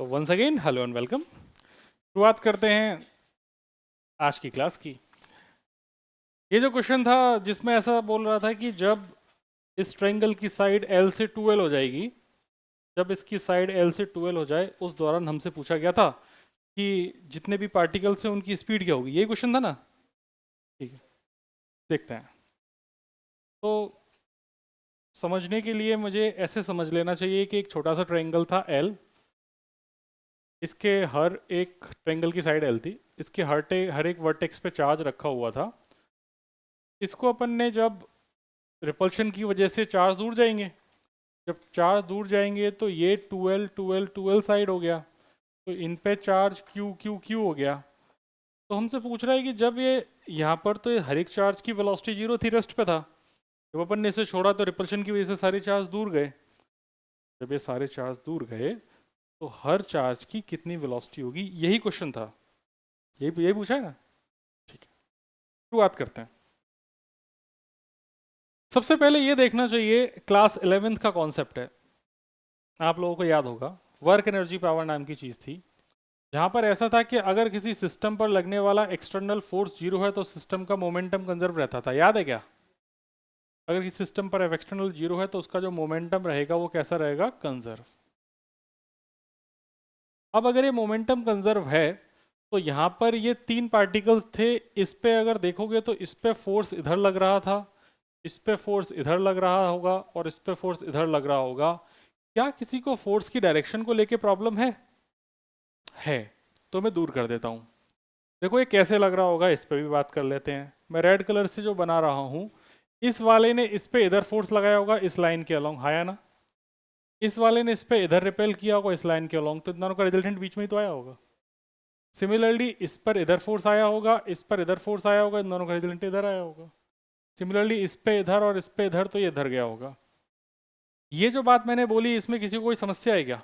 तो once again hello and welcome. शुरुआत करते हैं आज की क्लास की। ये जो क्वेश्चन था जिसमें ऐसा बोल रहा था कि जब इस ट्रायंगल की साइड L से 2L हो जाएगी, जब इसकी साइड L से 2L हो जाए उस दौरान हमसे पूछा गया था कि जितने भी पार्टिकल्स हैं उनकी स्पीड क्या होगी। यही क्वेश्चन था ना। ठीक है, देखते हैं। तो समझने के लिए मुझे ऐसे समझ लेना चाहिए कि एक छोटा सा ट्रायंगल था L, इसके हर एक ट्रायंगल की साइड L थी, इसके हर एक वर्टेक्स पे चार्ज रखा हुआ था। इसको अपन ने जब रिपल्शन की वजह से चार्ज दूर जाएंगे, जब चार्ज दूर जाएंगे तो ये 2L 2L 2L साइड हो गया, तो इन पे चार्ज Q Q Q हो गया। तो हमसे पूछ रहा है कि जब ये यहाँ पर तो ये हर एक चार्ज की वेलोसिटी जीरो थी, रेस्ट पे था। जब अपन ने इसे छोड़ा तो रिपल्शन की वजह से सारे चार्ज दूर गए। जब ये सारे चार्ज दूर गए तो हर चार्ज की कितनी वेलोसिटी होगी, यही क्वेश्चन था। यही पूछा है ना। ठीक है, शुरुआत करते हैं। सबसे पहले ये देखना चाहिए, क्लास 11th का कॉन्सेप्ट है, आप लोगों को याद होगा। वर्क एनर्जी पावर नाम की चीज़ थी, जहाँ पर ऐसा था कि अगर किसी सिस्टम पर लगने वाला एक्सटर्नल फोर्स जीरो है तो सिस्टम का मोमेंटम कंजर्व रहता था। याद है क्या? अगर किसी सिस्टम पर एक्सटर्नल जीरो है तो उसका जो मोमेंटम रहेगा वो कैसा रहेगा? कंजर्व। अब अगर ये मोमेंटम कंजर्व है तो यहाँ पर ये तीन पार्टिकल्स थे, इस पे अगर देखोगे तो इस पे फोर्स इधर लग रहा था, इस पे फोर्स इधर लग रहा होगा और इस पे फोर्स इधर लग रहा होगा। क्या किसी को फोर्स की डायरेक्शन को लेके प्रॉब्लम है तो मैं दूर कर देता हूँ। देखो ये कैसे लग रहा होगा, इस पे भी बात कर लेते हैं। मैं रेड कलर से जो बना रहा हूँ, इस वाले ने इस पे इधर फोर्स लगाया होगा इस लाइन के अलोंग, हाँ या ना। इस वाले ने इस पे इधर रिपेल किया होगा इस लाइन के अलोंग, तो इन दोनों का रिजल्टेंट बीच में ही तो आया होगा। सिमिलरली इस पर इधर फोर्स आया होगा, इस पर इधर फोर्स आया होगा, इन दोनों का रिजल्टेंट इधर आया होगा। सिमिलरली इस पे इधर और इस पे इधर, तो ये इधर गया होगा। ये जो बात मैंने बोली, इसमें किसी को कोई समस्या है क्या?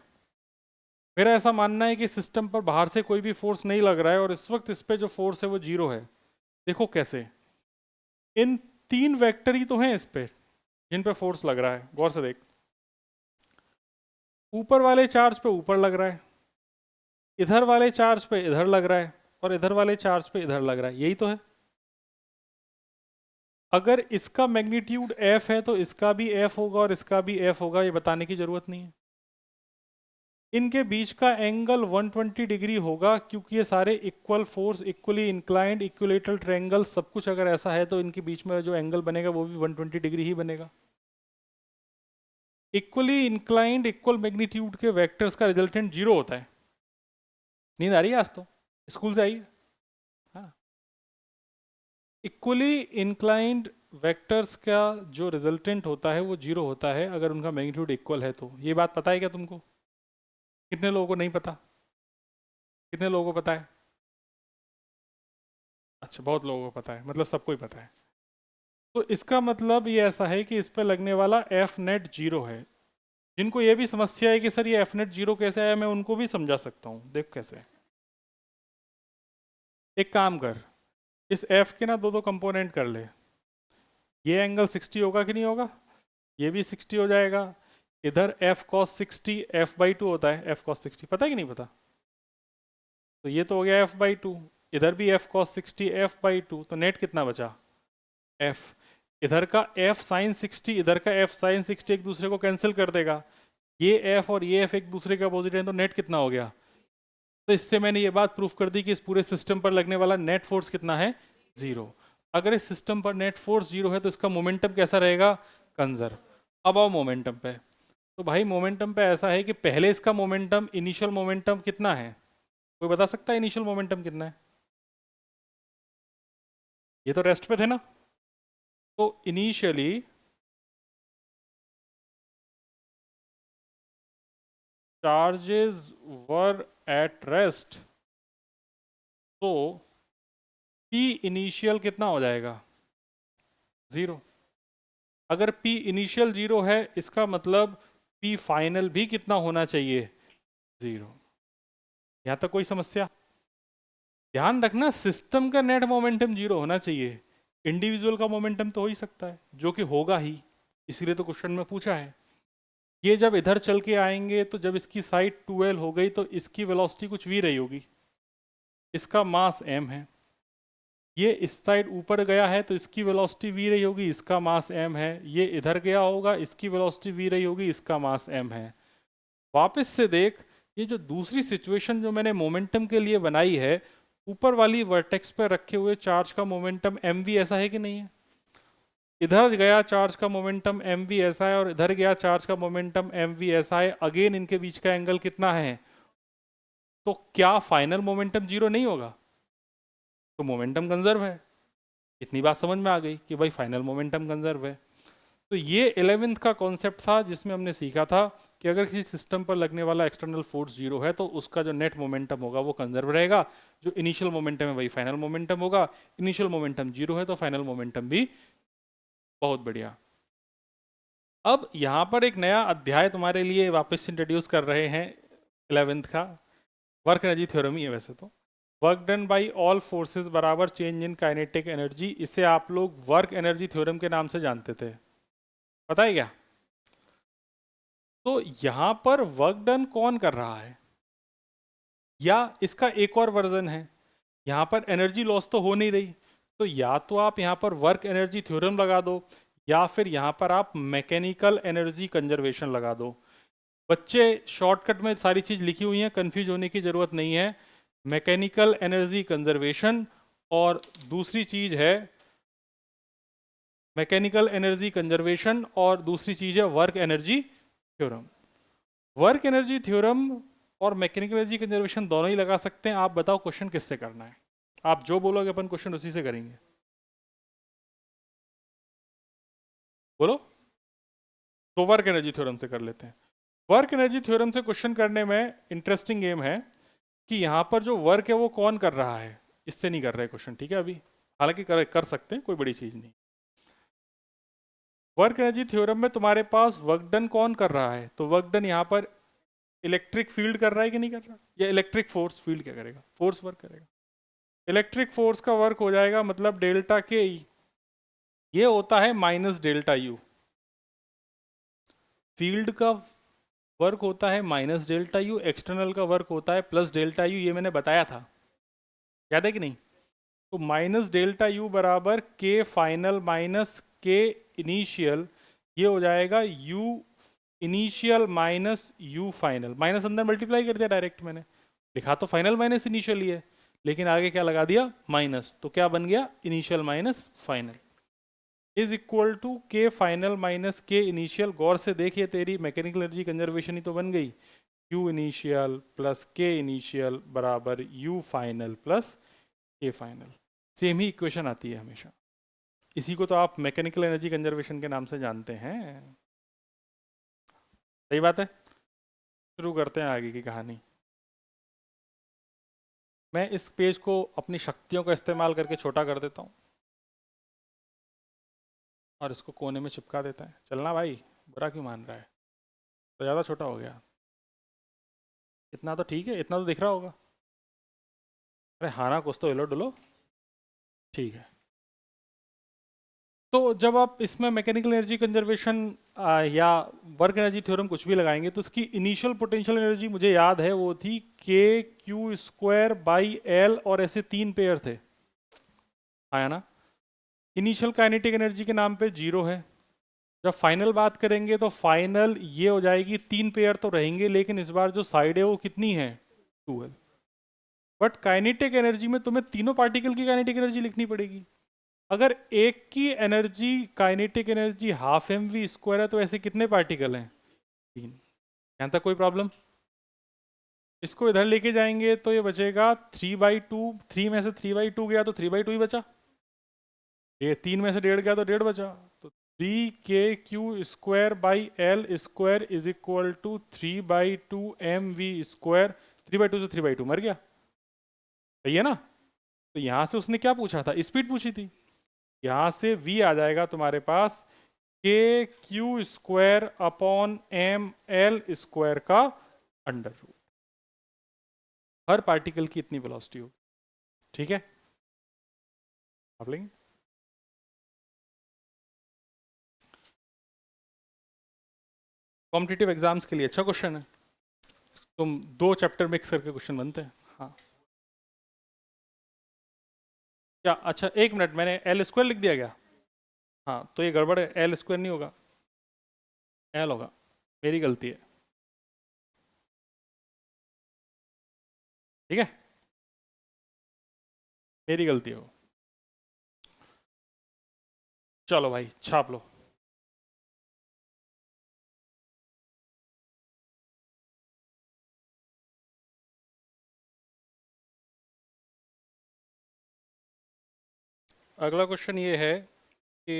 मेरा ऐसा मानना है कि सिस्टम पर बाहर से कोई भी फोर्स नहीं लग रहा है और इस वक्त इस पे जो फोर्स है वो जीरो है। देखो कैसे, इन तीन वेक्टर ही तो हैं इस पे जिन पे फोर्स लग रहा है, गौर से देख। ऊपर वाले चार्ज पे ऊपर लग रहा है, इधर वाले चार्ज पे इधर लग रहा है और इधर वाले चार्ज पे इधर लग रहा है, यही तो है। अगर इसका मैग्नीट्यूड F है तो इसका भी F होगा और इसका भी F होगा, ये बताने की जरूरत नहीं है। इनके बीच का एंगल 120 डिग्री होगा क्योंकि ये सारे equal force, equally inclined, equilateral triangle, सब कुछ अगर ऐसा है तो इनके बीच में जो एंगल बनेगा वो भी 120 डिग्री ही बनेगा। इक्वली इंक्लाइंड, इक्वल मैग्नीट्यूड के वेक्टर्स का रिजल्टेंट जीरो होता है। नींद आ रही है आज तो? स्कूल से आई? हाँ। इक्वली इंक्लाइंड वेक्टर्स का जो रिजल्टेंट होता है वो जीरो होता है अगर उनका मैग्नीट्यूड इक्वल है तो। ये बात पता है क्या तुमको? कितने लोगों को नहीं पता? कितने लोगों को पता है? अच्छा, बहुत लोगों को पता है, मतलब सबको ही पता है। तो इसका मतलब ये ऐसा है कि इस पर लगने वाला एफ नेट जीरो है। जिनको ये भी समस्या है कि सर ये एफ नेट जीरो कैसे आया, मैं उनको भी समझा सकता हूँ। देख कैसे, एक काम कर, इस एफ के ना दो दो कंपोनेंट कर ले। ये एंगल 60 होगा कि नहीं होगा? ये भी 60 हो जाएगा। इधर एफ कॉस 60 f/2 होता है, एफ कॉस 60 पता है कि नहीं पता? तो ये तो हो गया f/2। इधर भी एफ कॉस 60 f/2, तो नेट कितना बचा? एफ। इधर का एफ साइन 60, इधर का एफ साइन 60 एक दूसरे को कैंसिल कर देगा। ये एफ और ये एफ एक दूसरे के अपोजिट है, तो नेट कितना हो गया? तो इससे मैंने ये बात प्रूफ कर दी कि इस पूरे सिस्टम पर लगने वाला नेट फोर्स कितना है? जीरो। अगर इस सिस्टम पर नेट फोर्स जीरो है तो इसका मोमेंटम कैसा रहेगा? कंजर्व। अब आओ मोमेंटम पे। तो भाई मोमेंटम पे ऐसा है कि पहले इसका मोमेंटम, इनिशियल मोमेंटम कितना है? कोई बता सकता है इनिशियल मोमेंटम कितना है? ये तो रेस्ट पे थे ना। तो initially charges were at rest, तो P इनिशियल कितना हो जाएगा? जीरो। अगर P इनिशियल जीरो है इसका मतलब P फाइनल भी कितना होना चाहिए? जीरो। यहां तक कोई समस्या? ध्यान रखना, सिस्टम का नेट मोमेंटम जीरो होना चाहिए। इंडिविजुअल का मोमेंटम तो हो ही सकता है, जो कि होगा ही, इसीलिए तो क्वेश्चन में पूछा है। ये जब इधर चल के आएंगे तो जब इसकी साइड 2l हो गई तो इसकी वेलोसिटी कुछ v रही होगी, इसका मास m है। ये इस साइड ऊपर गया है तो इसकी वेलोसिटी v रही होगी, इसका मास m है। ये इधर गया होगा, इसकी वेलोसिटी v रही होगी, इसका मास m है। वापस से देख, ये जो दूसरी सिचुएशन जो मैंने मोमेंटम के लिए बनाई है, ऊपर वाली वर्टेक्स पे रखे हुए चार्ज का मोमेंटम mv ऐसा है कि नहीं है? इधर गया चार्ज का मोमेंटम mv ऐसा है और इधर गया चार्ज का मोमेंटम mv ऐसा है। अगेन इनके बीच का एंगल कितना है? तो क्या फाइनल मोमेंटम जीरो नहीं होगा? तो मोमेंटम कंजर्व है। इतनी बात समझ में आ गई कि भाई फाइनल मोमेंटम कंजर्व है। तो ये 11th का कॉन्सेप्ट था जिसमें हमने सीखा था कि अगर किसी सिस्टम पर लगने वाला एक्सटर्नल फोर्स जीरो है तो उसका जो नेट मोमेंटम होगा वो कंजर्व रहेगा। जो इनिशियल मोमेंटम है वही फाइनल मोमेंटम होगा। इनिशियल मोमेंटम जीरो है तो फाइनल मोमेंटम भी। बहुत बढ़िया। अब यहाँ पर एक नया अध्याय तुम्हारे लिए वापस इंट्रोड्यूस कर रहे हैं 11th का। वर्क एनर्जी थ्योरम ही है वैसे तो। Work done by all forces बराबर चेंज इन काइनेटिक एनर्जी। इसे आप लोग वर्क एनर्जी थ्योरम के नाम से जानते थे, पता है क्या? तो यहां पर वर्क डन कौन कर रहा है, या इसका एक और वर्जन है, यहां पर एनर्जी लॉस तो हो नहीं रही, तो या तो आप यहां पर वर्क एनर्जी थ्योरम लगा दो या फिर यहां पर आप मैकेनिकल एनर्जी कंजर्वेशन लगा दो। बच्चे शॉर्टकट में सारी चीज लिखी हुई है, कंफ्यूज होने की जरूरत नहीं है। मैकेनिकल एनर्जी कंजर्वेशन और दूसरी चीज है मैकेनिकल एनर्जी कंजर्वेशन और दूसरी चीज है work energy theorem. Work energy theorem और मैकेनिकल एनर्जी कंजर्वेशन दोनों ही लगा सकते हैं। आप बताओ क्वेश्चन किससे करना है? आप जो बोलोगे अपन क्वेश्चन उसी से करेंगे। बोलो। तो वर्क एनर्जी थ्योरम से कर लेते हैं। वर्क एनर्जी थ्योरम से क्वेश्चन करने में इंटरेस्टिंग गेम है कि यहां पर जो वर्क है वो कौन कर रहा है, इससे नहीं कर रहे क्वेश्चन, ठीक है? अभी हालांकि कर सकते हैं, कोई बड़ी चीज नहीं। वर्क एनर्जी थ्योरम में तुम्हारे पास वर्क डन कौन कर रहा है, तो वर्क डन यहाँ पर इलेक्ट्रिक फील्ड कर रहा है कि नहीं कर रहा, या इलेक्ट्रिक फोर्स, फील्ड क्या करेगा, फोर्स वर्क करेगा। इलेक्ट्रिक फोर्स का वर्क हो जाएगा मतलब डेल्टा के ई, ये होता है माइनस डेल्टा यू। फील्ड का वर्क होता है माइनस डेल्टा यू, एक्सटर्नल का वर्क होता है प्लस डेल्टा यू, ये मैंने बताया था, याद है कि नहीं? तो माइनस डेल्टा यू बराबर के फाइनल माइनस के इनिशियल, ये हो जाएगा you initial minus U final. Minus अंदर मल्टीप्लाई कर दिया डायरेक्ट, मैंने लिखा तो फाइनल माइनस इनिशियल ही है, लेकिन आगे क्या लगा दिया, माइनस, तो क्या बन गया, initial minus final is equal to K final minus K initial. गौर से देखिए, तेरी मैकेनिकल एनर्जी कंजर्वेशन ही तो बन गई, you initial plus K initial बराबर U final plus K final. Same ही इक्वेशन आती है हमेशा। इसी को तो आप मैकेनिकल एनर्जी कंजर्वेशन के नाम से जानते हैं। सही बात है। शुरू करते हैं आगे की कहानी। मैं इस पेज को अपनी शक्तियों का इस्तेमाल करके छोटा कर देता हूँ और इसको कोने में चिपका देता है। चलना भाई, बुरा क्यों मान रहा है? तो ज़्यादा छोटा हो गया। इतना तो ठीक है, इतना तो दिख रहा होगा। अरे हाँ ना, कुछ तो हिलो डुलो। ठीक है। तो जब आप इसमें मैकेनिकल एनर्जी कंजर्वेशन या वर्क एनर्जी थ्योरम कुछ भी लगाएंगे तो उसकी इनिशियल पोटेंशियल एनर्जी मुझे याद है वो थी के क्यू स्क्वायर बाई एल, और ऐसे तीन पेयर थे, आया ना? इनिशियल काइनेटिक एनर्जी के नाम पे जीरो है। जब फाइनल बात करेंगे तो फाइनल ये हो जाएगी, तीन पेयर तो रहेंगे लेकिन इस बार जो साइड है वो कितनी है, 2l। बट काइनेटिक एनर्जी में तुम्हें तीनों पार्टिकल की काइनेटिक एनर्जी लिखनी पड़ेगी। अगर एक की energy kinetic energy half M V square है तो ऐसे कितने पार्टिकल हैं, तीन। यहां तक कोई प्रॉब्लम? इसको इधर लेके जाएंगे तो ये बचेगा 3/2। 3 में से 3/2 गया तो 3/2 ही बचा। ये 3 में से 1.5 गया तो 1.5 बचा। तो 3k square by L square is equal to 3/2 M V square. 3/2 से 3/2 मर गया, सही है ना? तो यहां से उसने क्या पूछा था, स्पीड पूछी थी। यहां से v आ जाएगा तुम्हारे पास K Q square upon M L square का अंडर रूट। हर पार्टिकल की इतनी वेलोसिटी होगी, ठीक है? आप लेंगे। कॉम्पिटिटिव एग्जाम्स के लिए अच्छा क्वेश्चन है। तुम 2 चैप्टर मिक्स करके क्वेश्चन बनते हैं। हाँ क्या? अच्छा 1 मिनट, मैंने एल स्क्वायर लिख दिया क्या? हाँ तो ये गड़बड़ है, एल स्क्वायर नहीं होगा, एल होगा, मेरी गलती है। ठीक है, मेरी गलती है वो। चलो भाई छाप लो। अगला क्वेश्चन ये है कि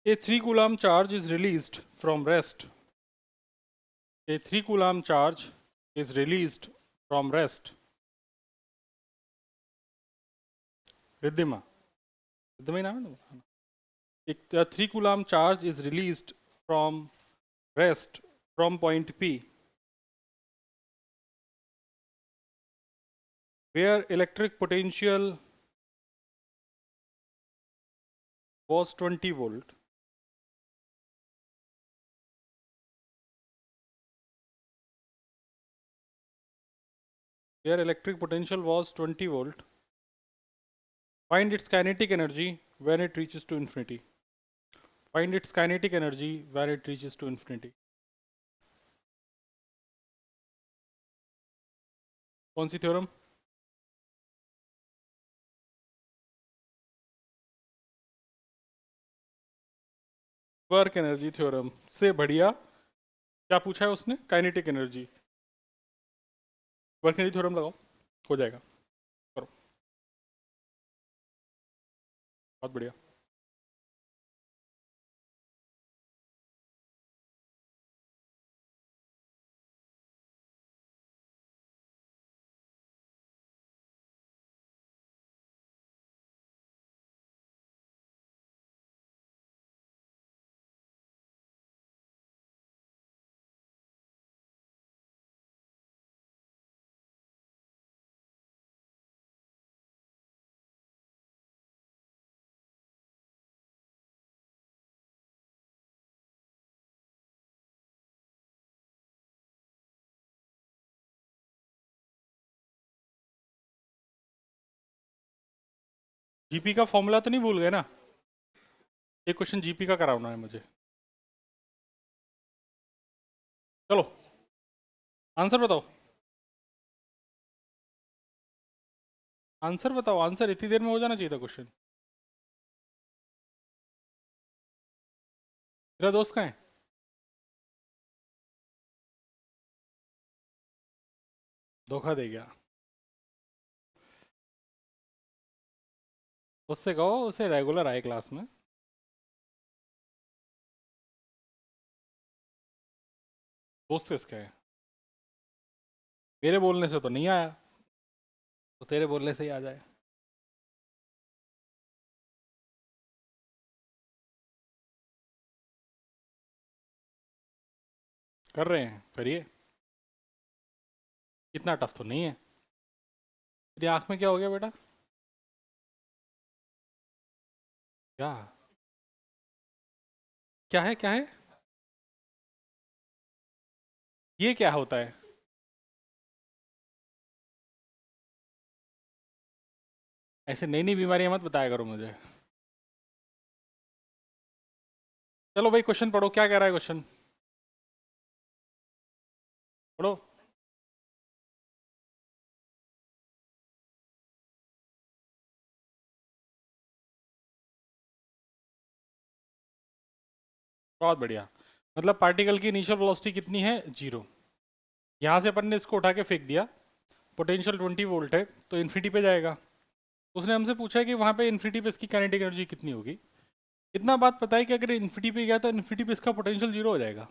a 3 coulomb charge is released from rest. A 3 coulomb charge is released from rest. Riddhima, Riddhima ही नाम है ना? एक 3 coulomb charge is released from rest from point P where electric potential was 20 volt. Where electric potential was 20 volt. Find its kinetic energy when it reaches to infinity. Find its kinetic energy when it reaches to infinity. कौन सी theorem? Work energy theorem से बढ़िया क्या पूछा है उसने? Kinetic energy. Work energy theorem लगाओ, हो जाएगा। करो, बहुत बढ़िया। जीपी का फॉर्मूला तो नहीं भूल गए ना? एक क्वेश्चन जीपी का कराना है मुझे। चलो आंसर बताओ, आंसर बताओ, आंसर इतनी देर में हो जाना चाहिए था क्वेश्चन। मेरा दोस्त कहाँ है? धोखा दे गया। उससे कहो उसे रेगुलर आए क्लास में। दोस्त किसका है? मेरे बोलने से तो नहीं आया, तो तेरे बोलने से ही आ जाए। कर रहे हैं, करिए। इतना टफ तो नहीं है। तेरी आंख में क्या हो गया बेटा? क्या? क्या है, क्या है? ये क्या होता है? ऐसे नई नई बीमारियां मत बताया करो मुझे। चलो भाई क्वेश्चन पढ़ो, क्या कह रहा है क्वेश्चन? पढ़ो। बहुत बढ़िया। मतलब पार्टिकल की इनिशियल वेलोसिटी कितनी है? 0। यहाँ से अपन ने इसको उठा के फेंक दिया, पोटेंशियल 20 वोल्ट है तो इन्फिनिटी पे जाएगा। उसने हमसे पूछा है कि वहाँ पे इन्फिनिटी पे इसकी काइनेटिक एनर्जी कितनी होगी। इतना बात पता है कि अगर इन्फिनिटी पे गया तो इन्फिनिटी पे इसका पोटेंशियल 0 हो जाएगा।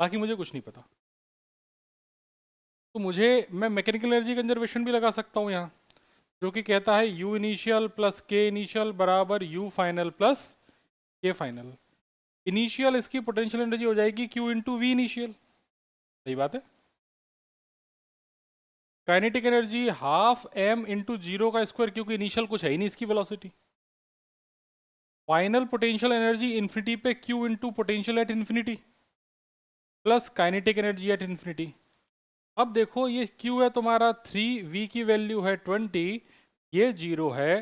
बाकी मुझे कुछ नहीं पता। तो मुझे, मैं मैकेनिकल एनर्जी कंजर्वेशन भी लगा सकता हूँ यहाँ, जो कि कहता है U initial plus K initial बराबर U final plus K final. Initial इसकी पोटेंशियल एनर्जी हो जाएगी क्यू इंटू वी इनिशियल। सही बात है। Kinetic energy half M into 0 का स्क्वायर, क्योंकि इनिशियल कुछ है ही नहीं इसकी velocity. Final potential energy infinity पे Q into potential at infinity plus kinetic energy at infinity. अब देखो ये Q है तुम्हारा 3, V की वैल्यू है 20, ये 0 है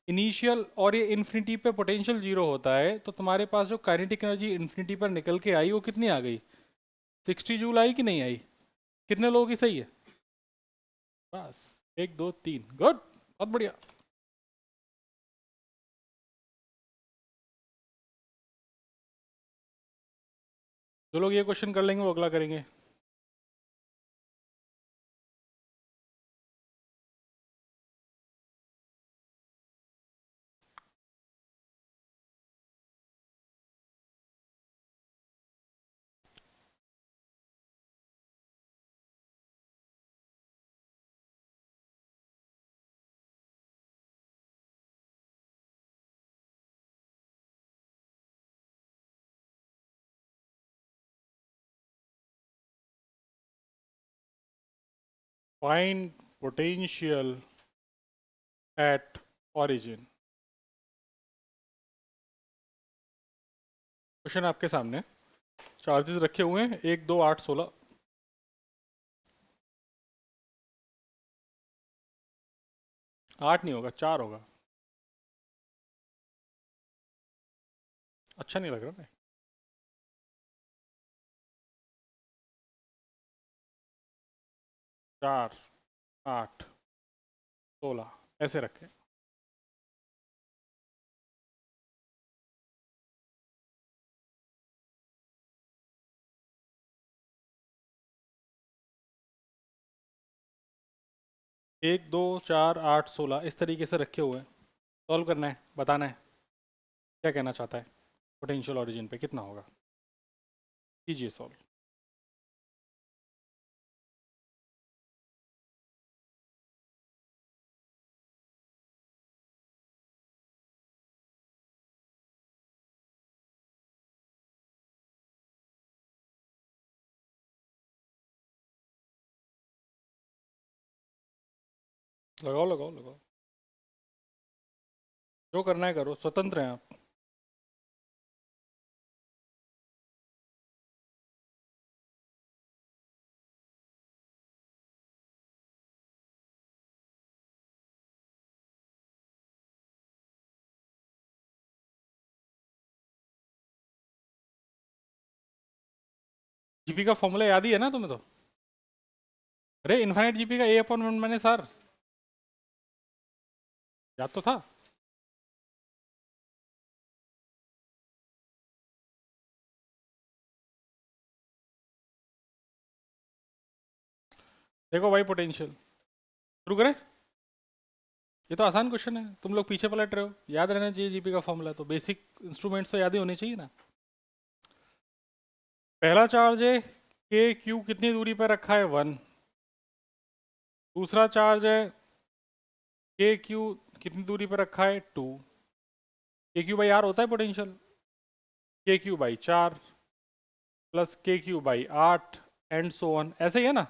इनिशियल, और ये इन्फिनिटी पे पोटेंशियल 0 होता है, तो तुम्हारे पास जो काइनेटिक एनर्जी इन्फिनिटी पर निकल के आई वो कितनी आ गई? 60 जूल आई कि नहीं आई? कितने लोगों की सही है? बस 1 2 3, गुड, बहुत बढ़िया। जो लोग ये क्वेश्चन कर लेंगे वो अगला करेंगे। Find potential at origin. Question आपके सामने, चार्जेस रखे हुए हैं 1 2 8 16। 8 नहीं होगा, 4 होगा। अच्छा नहीं लग रहा ना। 4 8 16 ऐसे रखें। एक 2 4 8 16 इस तरीके से रखे हुए हैं। सॉल्व करना है, बताना है क्या कहना चाहता है, पोटेंशियल ओरिजिन पे कितना होगा। कीजिए सॉल्व। लगाओ लगाओ लगाओ, जो करना है करो, स्वतंत्र हैं आप। जीपी का फॉर्मूला याद ही है ना तुम्हें तो? अरे इन्फाइनाइट जीपी का A/1 - R याद तो था। देखो भाई पोटेंशियल, शुरू करें? ये तो आसान क्वेश्चन है, तुम लोग पीछे पलट रहे हो। याद रहना चाहिए जीपी का फॉर्मूला, तो बेसिक इंस्ट्रूमेंट्स तो याद ही होने चाहिए ना। पहला चार्ज है के क्यू, कितनी दूरी पर रखा है? 1। दूसरा चार्ज है के क्यू, कितनी दूरी पर रखा है? 2। के क्यू बाई आर होता है पोटेंशियल, के क्यू बाई 4 प्लस के Q by 8 and so on, ऐसे ही है ना।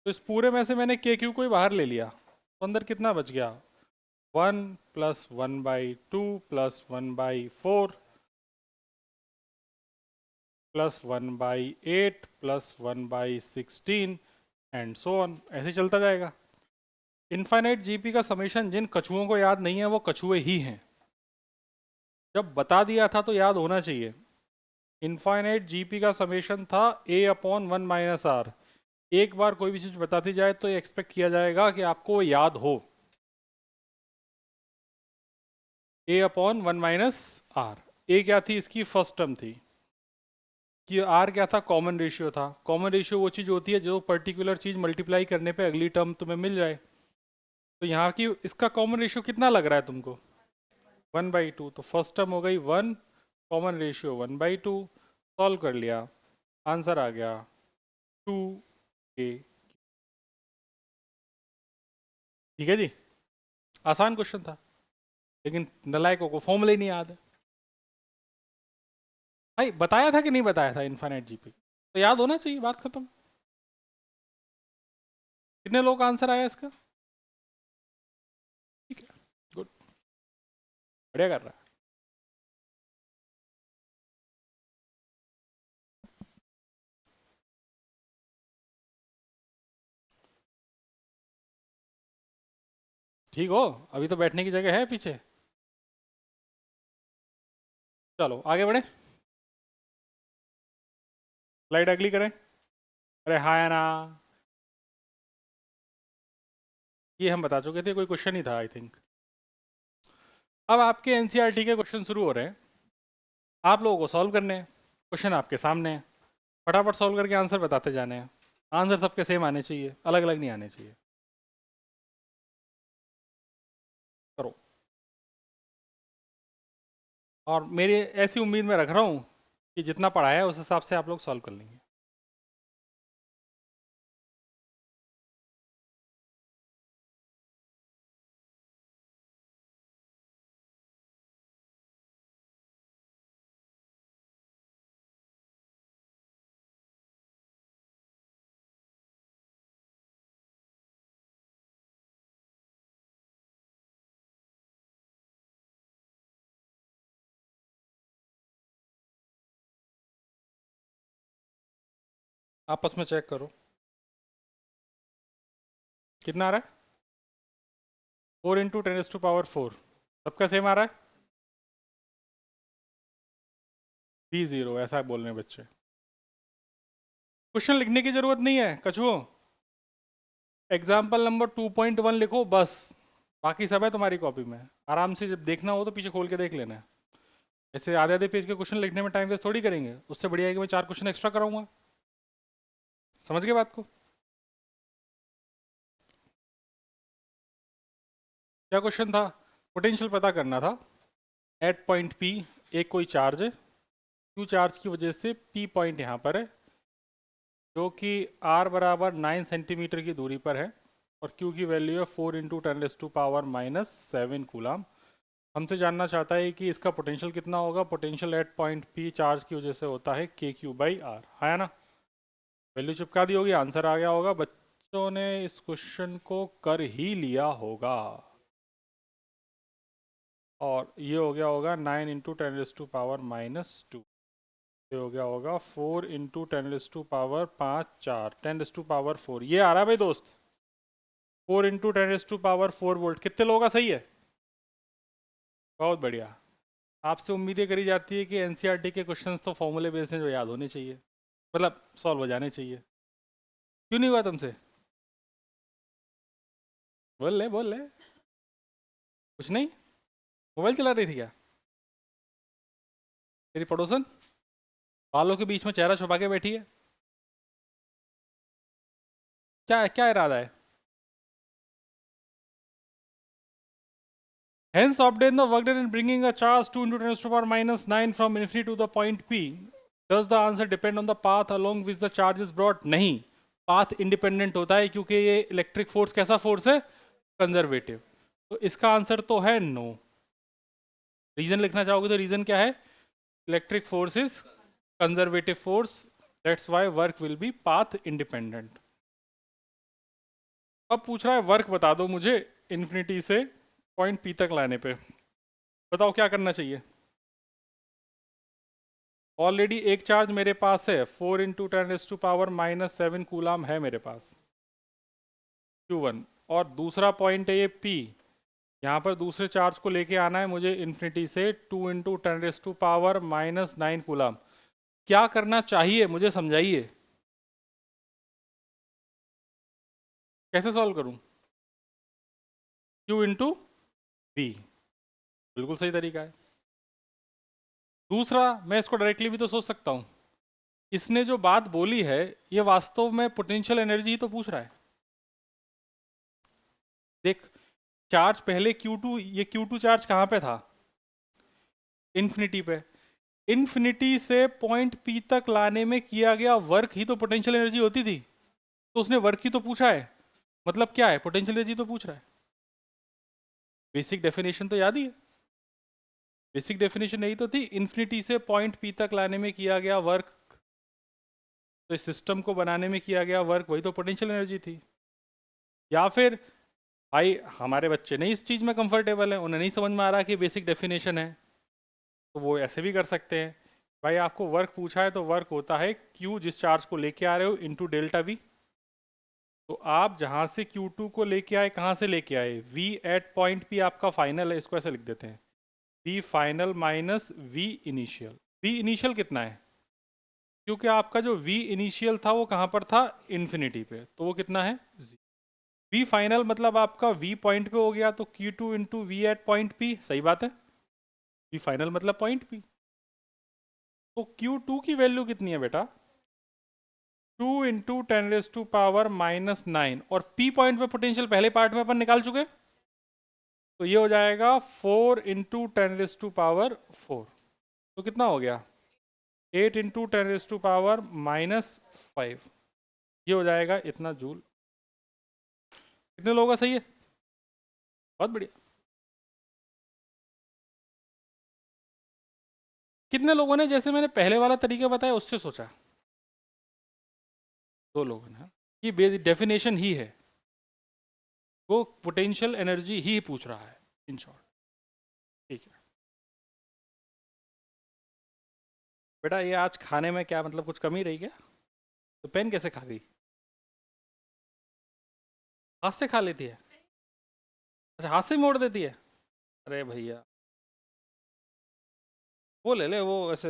तो इस पूरे में से मैंने के क्यू को ही बाहर ले लिया, तो अंदर कितना बच गया? 1 plus 1/2 plus 1/4 plus 1/8 plus 1/16 and so on, ऐसे चलता जाएगा। इनफाइनाइट जीपी का समेशन जिन कछुओं को याद नहीं है वो कछुए ही हैं। जब बता दिया था तो याद होना चाहिए। इनफाइनाइट जीपी का समेशन था A/1 - R। एक बार कोई भी चीज बताती जाए तो ये एक्सपेक्ट किया जाएगा कि आपको वो याद हो। A/1 - A क्या थी? इसकी फर्स्ट टर्म थी। कि R क्या था? कॉमन रेशियो था। कॉमन रेशियो वो चीज होती है जो पर्टिकुलर चीज मल्टीप्लाई करने पे अगली टर्म तुम्हें मिल जाए। तो यहाँ की इसका कॉमन रेशियो कितना लग रहा है तुमको? 1/2। तो फर्स्ट टर्म हो गई 1, कॉमन रेशियो 1/2। सॉल्व कर लिया, आंसर आ गया 2A। ठीक है जी, आसान क्वेश्चन था, लेकिन नलायकों को फॉर्मूला ही नहीं याद है। भाई बताया था कि नहीं बताया था इनफाइनाइट जीपी? तो याद होना चाहिए, बात खत्म। कितने लोग का आंसर आया इसका? ठीक है, गुड, बढ़िया कर रहा है। ठीक हो? अभी तो बैठने की जगह है पीछे। चलो आगे बढ़े, स्लाइड अगली करें। अरे हाँ या ना, ये हम बता चुके थे, कोई क्वेश्चन ही था आई थिंक। अब आपके एनसीईआरटी के क्वेश्चन शुरू हो रहे हैं, आप लोगों को सॉल्व करने हैं। क्वेश्चन आपके सामने है, फटाफट सॉल्व करके आंसर बताते जाने हैं। आंसर सबके सेम आने चाहिए, अलग अलग नहीं आने चाहिए। करो। और मेरी ऐसी उम्मीद मैं रख रहा हूँ कि जितना पढ़ा है उस हिसाब से आप लोग सॉल्व कर लेंगे। आपस में चेक करो कितना आ रहा है। 4 × 10⁻⁴ सबका सेम आ रहा है। B0 ऐसा बोल रहे हैं बच्चे। क्वेश्चन लिखने की जरूरत नहीं है कछुओं, एग्जाम्पल नंबर 2.1 लिखो बस, बाकी सब है तुम्हारी कॉपी में। आराम से जब देखना हो तो पीछे खोल के देख लेना है। ऐसे आधे आधे पेज के क्वेश्चन लिखने में टाइम वेस्ट थोड़ी करेंगे, उससे बढ़िया है कि मैं 4 क्वेश्चन एक्स्ट्रा कराऊंगा। समझ गए बात को? क्या क्वेश्चन था? पोटेंशियल पता करना था एट पॉइंट पी। एक कोई चार्ज है, क्यू चार्ज की वजह से पी पॉइंट यहाँ पर है, जो कि आर बराबर 9 सेंटीमीटर की दूरी पर है, और क्यू की वैल्यू है 4 × 10⁻⁷ कूलाम। हमसे जानना चाहता है कि इसका पोटेंशियल कितना होगा। Potential at point P charge की वजह से होता है KQ/R, है ना? वैल्यू चिपका दी होगी, आंसर आ गया होगा। बच्चों ने इस क्वेश्चन को कर ही लिया होगा। और ये हो गया होगा 9 × 10⁻⁻²। ये हो गया होगा 4 × 10⁻⁵ 4, 10⁻⁴ ये आ रहा है भाई दोस्त। 4 × 10⁻⁴ वोल्ट कितने लोगों का सही है? बहुत बढ़िया। आपसे उम्मीदें करी जाती है कि एनसीईआरटी के क्वेश्चंस तो फॉर्मूले बेस्ड हैं, जो याद होने चाहिए, मतलब सॉल्व हो जाने चाहिए। क्यों नहीं हुआ तुमसे? बोल ले कुछ नहीं। मोबाइल चला रही थी क्या तेरी पड़ोसन? बालों के बीच में चेहरा छुपा के बैठी है, क्या क्या इरादा है? Hence obtain the work done in bringing a charge 2 × 10⁻⁹ from infinity to the point P. Does the answer depend on the path along which the charge is brought? नहीं, पाथ इंडिपेंडेंट होता है, क्योंकि ये इलेक्ट्रिक फोर्स कैसा force है? Conservative. तो इसका answer तो है नो। रीजन लिखना चाहोगे तो रीजन क्या है? Electric force is conservative force, that's why work will be path independent. अब पूछ रहा है वर्क बता दो मुझे इन्फिनिटी से पॉइंट पी तक लाने पे, बताओ क्या करना चाहिए। ऑलरेडी एक चार्ज मेरे पास है, 4 × 10⁻⁷ कूलाम है मेरे पास, Q1। और दूसरा पॉइंट है ये P, यहाँ पर दूसरे चार्ज को लेके आना है मुझे इन्फिनिटी से 2 × 10⁻⁹ कूलाम। क्या करना चाहिए मुझे समझाइए, कैसे सॉल्व करूं? Q × V, बिल्कुल सही तरीका है। दूसरा, मैं इसको डायरेक्टली भी तो सोच सकता हूं। इसने जो बात बोली है ये वास्तव में पोटेंशियल एनर्जी ही तो पूछ रहा है। देख, चार्ज पहले Q2, ये Q2 चार्ज कहां पे था? इन्फिनिटी पे। इन्फिनिटी से पॉइंट P तक लाने में किया गया वर्क ही तो पोटेंशियल एनर्जी होती थी। तो उसने वर्क ही तो पूछा है, मतलब क्या है? पोटेंशियल एनर्जी तो पूछ रहा है। बेसिक डेफिनेशन तो याद ही है, बेसिक डेफिनेशन यही तो थी, इन्फिनिटी से पॉइंट P तक लाने में किया गया वर्क। तो इस सिस्टम को बनाने में किया गया वर्क वही तो पोटेंशियल एनर्जी थी। या फिर भाई हमारे बच्चे नहीं इस चीज़ में कंफर्टेबल है, उन्हें नहीं समझ में आ रहा कि बेसिक डेफिनेशन है, तो वो ऐसे भी कर सकते हैं। भाई आपको वर्क पूछा है तो वर्क होता है Q, जिस चार्ज को लेके आ रहे हो, इंटू डेल्टा V। तो आप जहां से Q2 को लेके आए, कहां से लेके आए, V एट पॉइंट P आपका फाइनल है, इसको ऐसे लिख देते हैं, V final minus V initial. V initial कितना है, क्योंकि आपका जो V इनिशियल था वो कहां पर था, इन्फिनिटी पे, तो वो कितना है, V फाइनल मतलब आपका V पॉइंट पे हो गया, तो Q2 into V at point P, सही बात है, V फाइनल मतलब पॉइंट P। तो Q2 की वैल्यू कितनी है बेटा, 2 into ten raise to power minus 9, और P पॉइंट पे पोटेंशियल पहले पार्ट में अपन निकाल चुके, तो ये हो जाएगा 4 into ten raise to power 4, तो कितना हो गया, 8 into ten raise to power minus 5, ये हो जाएगा इतना जूल। कितने लोगों का सही है, बहुत बढ़िया। कितने लोगों ने जैसे मैंने पहले वाला तरीका बताया उससे सोचा, 2 लोगों ने, ये डेफिनेशन ही है, वो पोटेंशियल एनर्जी ही पूछ रहा है इन शॉर्ट। ठीक है बेटा, ये आज खाने में क्या मतलब कुछ कमी रही क्या, तो पेन कैसे खा गई, हाथ से खा लेती है, अच्छा हाथ से मोड़ देती है, अरे भैया वो ले ले, वो ऐसे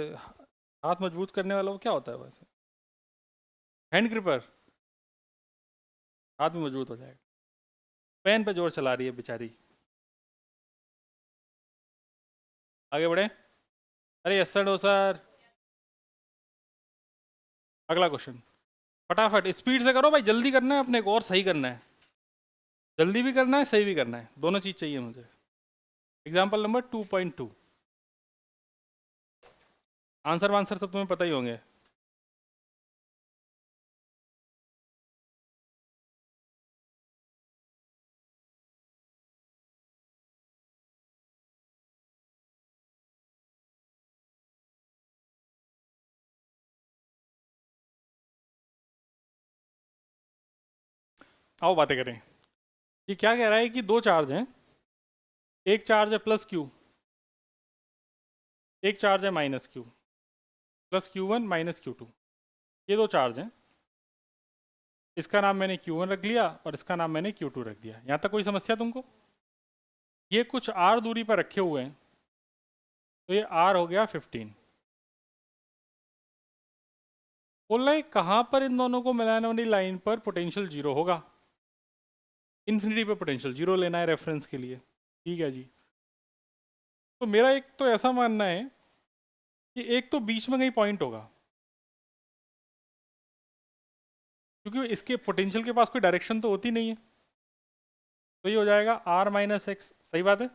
हाथ मजबूत करने वाला, वो क्या होता है वैसे, हैंड ग्रिपर, हाथ में मजबूत हो जाएगा। पेन पे जोर चला रही है बेचारी। आगे बढ़े, अरे यस सर, नो सर। अगला क्वेश्चन, फटाफट स्पीड से करो भाई, जल्दी करना है अपने को और सही करना है, जल्दी भी करना है सही भी करना है, दोनों चीज चाहिए मुझे। एग्जाम्पल नंबर 2.2, आंसर वांसर सब तुम्हें पता ही होंगे। आओ बातें करें। ये क्या कह रहा है कि दो चार्ज हैं, एक चार्ज है प्लस क्यू, एक चार्ज है minus Q, plus Q1 minus Q2, ये दो चार्ज हैं, इसका नाम मैंने Q1 रख लिया और इसका नाम मैंने Q2 रख दिया। यहाँ तक कोई समस्या तुमको, ये कुछ R दूरी पर रखे हुए हैं, तो ये R हो गया 15। बोल रहा है कहाँ पर इन दोनों को मिलाने वाली लाइन पर पोटेंशियल जीरो होगा, इन्फिनिटी पे पोटेंशियल जीरो लेना है रेफरेंस के लिए। ठीक है जी, तो मेरा एक तो ऐसा मानना है कि एक तो बीच में कहीं पॉइंट होगा, क्योंकि इसके पोटेंशियल के पास कोई डायरेक्शन तो होती नहीं है, तो ये हो जाएगा R माइनस एक्स, सही बात है।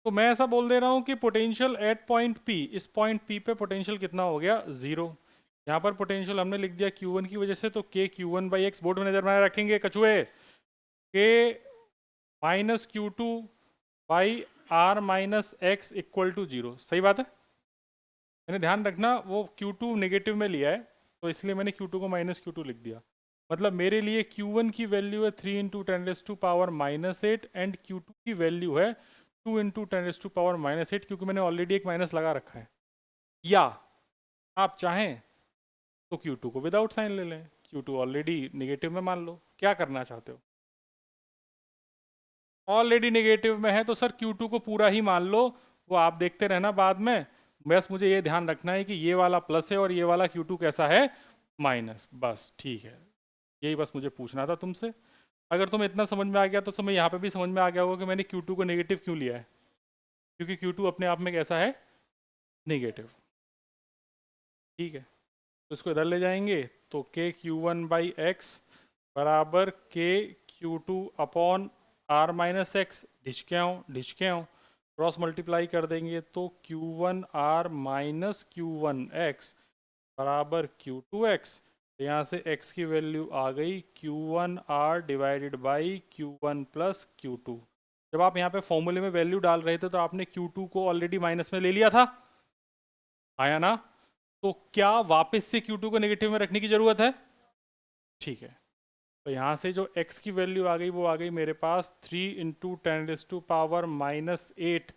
तो मैं ऐसा बोल दे रहा हूँ कि पोटेंशियल एट पॉइंट P, इस पॉइंट P पे पोटेंशियल कितना हो गया, जीरो। यहाँ पर पोटेंशियल हमने लिख दिया Q1 की वजह से, तो K Q1 by x, board में नजर बनाए रखेंगे कछुए, K minus Q2 by R minus X equal to zero, सही बात है। मैंने ध्यान रखना वो Q2 नेगेटिव में लिया है, तो इसलिए मैंने Q2 को माइनस Q2 लिख दिया। मतलब मेरे लिए Q1 की वैल्यू है 3 into ten raise to power minus 8, and Q2 की वैल्यू है 2 into ten raise to power minus 8, क्योंकि मैंने ऑलरेडी एक माइनस लगा रखा है। या आप चाहें तो Q2 को विदाउट साइन ले लें, Q2 ऑलरेडी नेगेटिव में मान लो, क्या करना चाहते हो, ऑलरेडी नेगेटिव में है तो सर Q2 को पूरा ही मान लो, वो आप देखते रहना बाद में, बस मुझे ये ध्यान रखना है कि ये वाला प्लस है और ये वाला Q2 कैसा है, माइनस, बस ठीक है। यही बस मुझे पूछना था तुमसे। अगर तुम्हें इतना समझ में आ गया तो तुम्हें यहाँ पे भी समझ में आ गया होगा कि मैंने Q2 को नेगेटिव क्यों लिया है, क्योंकि Q2 अपने आप में कैसा है, नेगेटिव। ठीक है, तो इसको इधर ले जाएंगे, तो K Q1 बाई एक्स बराबर K Q2 upon R minus x, ढिचके क्रॉस मल्टीप्लाई कर देंगे, तो Q1 R minus Q1 X बराबर Q2 X, तो यहाँ से X की वैल्यू आ गई Q1 R divided by Q1 plus Q2। जब आप यहाँ पे फॉर्मूले में वैल्यू डाल रहे थे तो आपने Q2 को ऑलरेडी माइनस में ले लिया था, आया ना, तो क्या वापस से Q2 को नेगेटिव में रखने की जरूरत है, ठीक है। तो यहाँ से जो x की वैल्यू आ गई वो आ गई मेरे पास 3 into ten raise to power minus 8,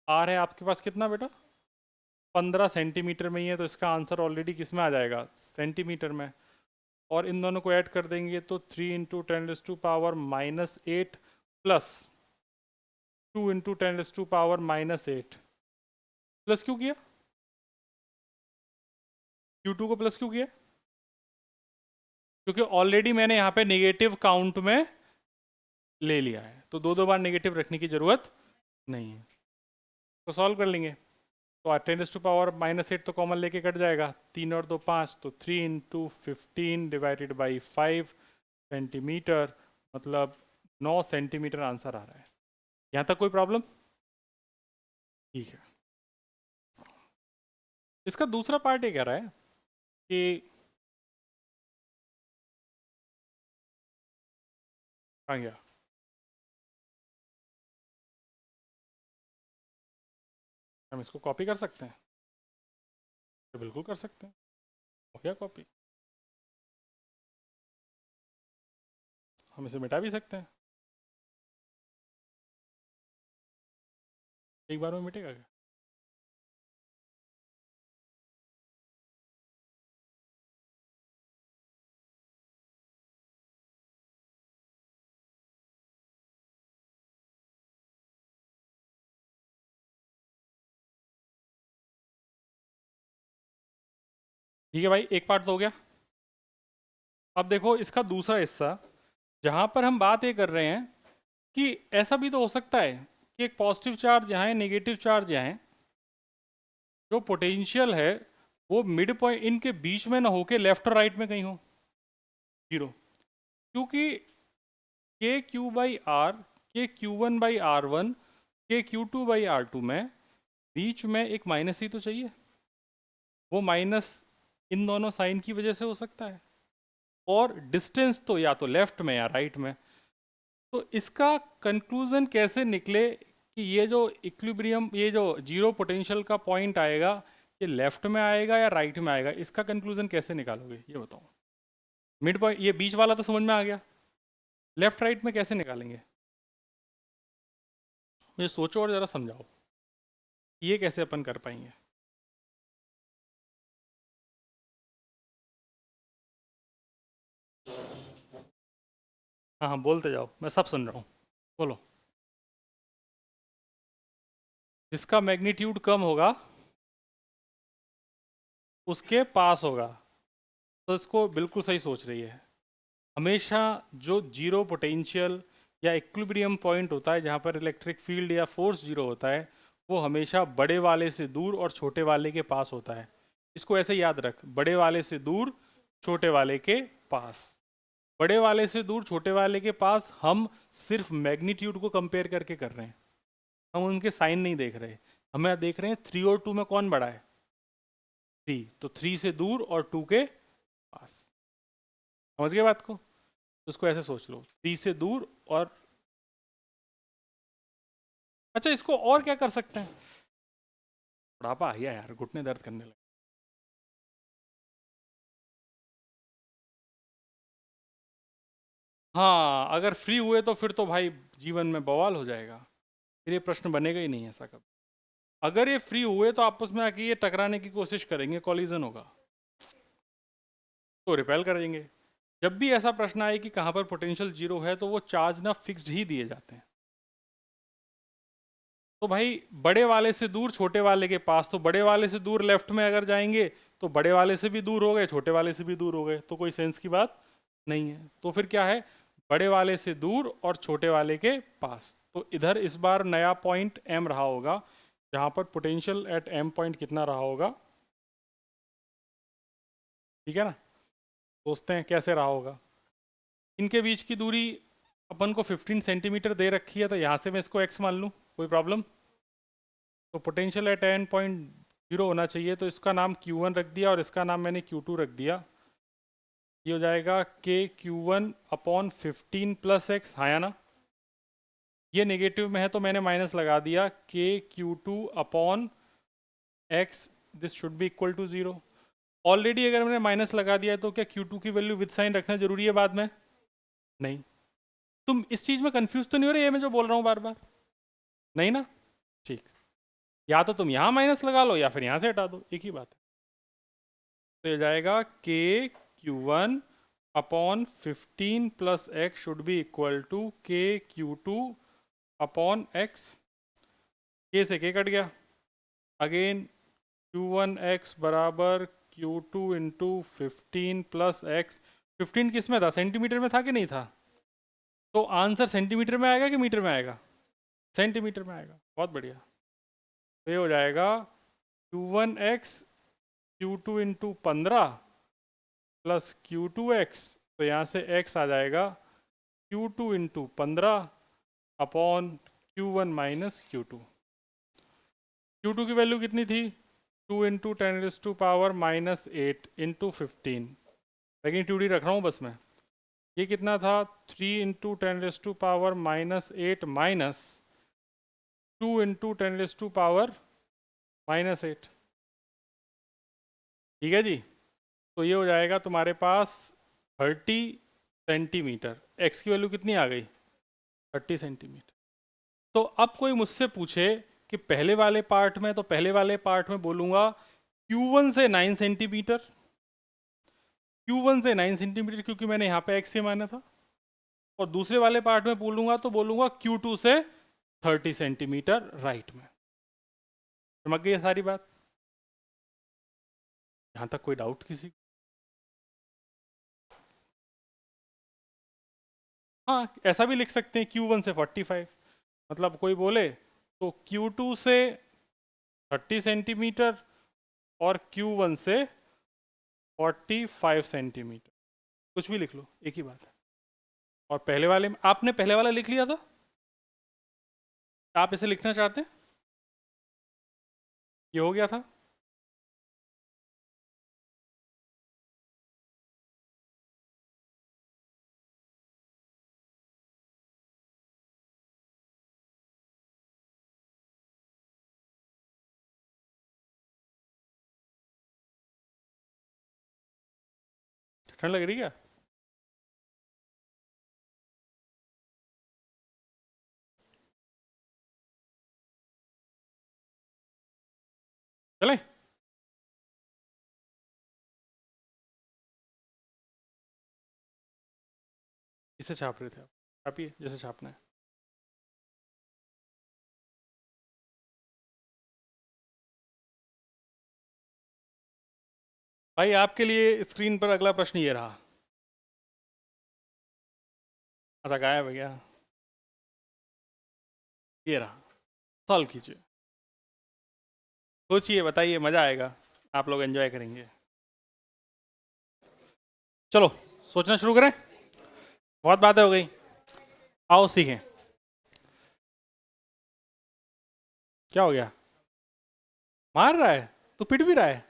R है आपके पास कितना बेटा, 15 सेंटीमीटर में ही है, तो इसका आंसर ऑलरेडी किस में आ जाएगा, सेंटीमीटर में। और इन दोनों को ऐड कर देंगे तो 3 इंटू 10⁻⁻8 प्लस 2 इंटू 10⁻⁻8 प्लस क्यों किया? Q2 को प्लस क्यों किया? क्योंकि ऑलरेडी मैंने यहाँ पे नेगेटिव काउंट में ले लिया है, तो दो दो बार नेगेटिव रखने की जरूरत नहीं है। तो सॉल्व कर लेंगे। तो 10⁻⁻8 तो कॉमन लेके कट जाएगा, 3 और 2 5, तो 3 इंटू 15 डिवाइडेड बाई 5 सेंटीमीटर, मतलब 9 सेंटीमीटर आंसर आ रहा है। यहाँ तक कोई प्रॉब्लम? ठीक है। इसका दूसरा पार्ट ये कह रहा है कि आ गया, हम इसको कॉपी कर सकते हैं? तो बिल्कुल कर सकते हैं। हो गया कॉपी। हम इसे मिटा भी सकते हैं। एक बार में मिटेगा क्या? ठीक है भाई, एक पार्ट तो हो गया। अब देखो इसका दूसरा हिस्सा, जहां पर हम बात ये कर रहे हैं कि ऐसा भी तो हो सकता है कि एक पॉजिटिव चार्ज यहाँ है, नेगेटिव चार्ज यहाँ है, जो पोटेंशियल है वो मिड पॉइंट इनके बीच में ना होके लेफ्ट और राइट में कहीं हो, जीरो। क्योंकि K Q by R, K Q one by R one, K Q two by R two में बीच में एक माइनस ही तो चाहिए। वो माइनस इन दोनों साइन की वजह से हो सकता है, और डिस्टेंस तो या तो लेफ्ट में या राइट में। तो इसका कंक्लूजन कैसे निकले कि ये जो इक्विलिब्रियम, ये जो जीरो पोटेंशियल का पॉइंट आएगा, ये लेफ्ट में आएगा या राइट में आएगा, इसका कंक्लूजन कैसे निकालोगे ये बताओ। मिड पॉइंट ये बीच वाला तो समझ में आ गया, लेफ्ट राइट में कैसे निकालेंगे? मुझे सोचो और ज़रा समझाओ, ये कैसे अपन कर पाएंगे? हाँ हाँ बोलते जाओ, मैं सब सुन रहा हूँ, बोलो। जिसका मैग्नीट्यूड कम होगा उसके पास होगा, तो इसको बिल्कुल सही सोच रही है। हमेशा जो जीरो पोटेंशियल या इक्विलिब्रियम पॉइंट होता है, जहाँ पर इलेक्ट्रिक फील्ड या फोर्स जीरो होता है, वो हमेशा बड़े वाले से दूर और छोटे वाले के पास होता है। इसको ऐसे याद रख, बड़े वाले से दूर, छोटे वाले के पास। बड़े वाले से दूर, छोटे वाले के पास हम सिर्फ मैग्नीट्यूड को कंपेयर करके कर रहे हैं, हम उनके साइन नहीं देख रहे। हमें देख रहे हैं 3 और 2 में कौन बड़ा है? 3, तो 3 से दूर और 2 के पास। समझ गए बात को? तो उसको ऐसे सोच लो, 3 से दूर और, अच्छा इसको और क्या कर सकते हैं? बुढ़ापा आ गया यार, घुटने दर्द करने लगे। हाँ अगर फ्री हुए तो फिर तो भाई जीवन में बवाल हो जाएगा, फिर ये प्रश्न बनेगा ही नहीं ऐसा कभी। अगर ये फ्री हुए तो आपस में आके ये टकराने की कोशिश करेंगे, कॉलिजन होगा, तो रिपेल कर देंगे। जब भी ऐसा प्रश्न आए कि कहाँ पर पोटेंशियल जीरो है, तो वो चार्ज ना फिक्स्ड ही दिए जाते हैं। तो भाई बड़े वाले से दूर, छोटे वाले के पास, तो बड़े वाले से दूर लेफ्ट में अगर जाएंगे तो बड़े वाले से भी दूर हो गए, छोटे वाले से भी दूर हो गए, तो कोई सेंस की बात नहीं है। तो फिर क्या है, बड़े वाले से दूर और छोटे वाले के पास। तो इधर इस बार नया पॉइंट एम रहा होगा, जहां पर पोटेंशियल एट एम पॉइंट कितना रहा होगा, ठीक है ना? सोचते हैं कैसे रहा होगा। इनके बीच की दूरी अपन को 15 सेंटीमीटर दे रखी है, तो यहाँ से मैं इसको x मान लूँ, कोई प्रॉब्लम? तो potential at an point zero होना चाहिए, तो इसका नाम Q1 रख दिया और इसका नाम मैंने Q2 रख दिया। ये हो जाएगा K Q1 upon 15 plus x, हाँ या ना? ये नेगेटिव में है तो मैंने माइनस लगा दिया, K Q2 upon X, this should be equal to 0। Already अगर मैंने माइनस लगा दिया है तो क्या Q2 की वैल्यू विद साइन रखना जरूरी है बाद में? नहीं। तुम इस चीज में कंफ्यूज तो नहीं हो रहे, ये मैं जो बोल रहा हूँ बार बार? नहीं ना? ठीक, या तो तुम यहाँ माइनस लगा लो या फिर यहाँ से हटा दो, एक ही बात है। तो ये जाएगा K Q1 upon 15 plus X should be equal to K Q two upon X. K से के कट गया, अगेन Q1 x बराबर Q2 इंटू 15 प्लस एक्स। 15 किस में था, सेंटीमीटर में था कि नहीं था? तो आंसर सेंटीमीटर में आएगा कि मीटर में आएगा? सेंटीमीटर में आएगा। बहुत बढ़िया। तो ये हो जाएगा Q1 x Q2 into 15 plus Q2 x, तो यहाँ से x आ जाएगा Q2 into 15 upon Q1 minus Q2। Q2 की वैल्यू कितनी थी? 2 इंटू 10⁻⁻⁻8 इंटू 15। मैग्नीट्यूड ही रख रहा हूँ बस मैं। ये कितना था? 3 इंटू 10⁻⁻8 माइनस 2 इंटू 10⁻⁻8। ठीक है जी। तो ये हो जाएगा तुम्हारे पास 30 सेंटीमीटर। एक्स की वैल्यू कितनी आ गई? 30 सेंटीमीटर। तो अब कोई मुझसे पूछे कि पहले वाले पार्ट में, तो पहले वाले पार्ट में बोलूँगा Q1 से 9 सेंटीमीटर, Q1 से 9 सेंटीमीटर क्योंकि मैंने यहाँ पे x से माना था। और दूसरे वाले पार्ट में बोलूँगा तो बोलूँगा Q2 से 30 सेंटीमीटर राइट में। समझ गई सारी बात? यहाँ तक कोई डाउट किसी? हाँ, ऐसा भी लिख सकते हैं Q1 से 45। मतलब कोई बोले तो Q2 से 30 सेंटीमीटर और Q1 से 45 सेंटीमीटर, कुछ भी लिख लो, एक ही बात है। और पहले वाले में आपने पहले वाला लिख लिया था, आप इसे लिखना चाहते हैं? ये हो गया था। ठंड लग रही है क्या? चले? इसे छाप रहे थे आप? छापिए जैसे छापना है। भाई आपके लिए स्क्रीन पर अगला प्रश्न ये रहा। अच्छा गायब है क्या? ये रहा, सॉल्व कीजिए। सोचिए, बताइए, मजा आएगा, आप लोग एंजॉय करेंगे। चलो सोचना शुरू करें, बहुत बातें हो गई, आओ सीखें। क्या हो गया? मार रहा है? तो पिट भी रहा है?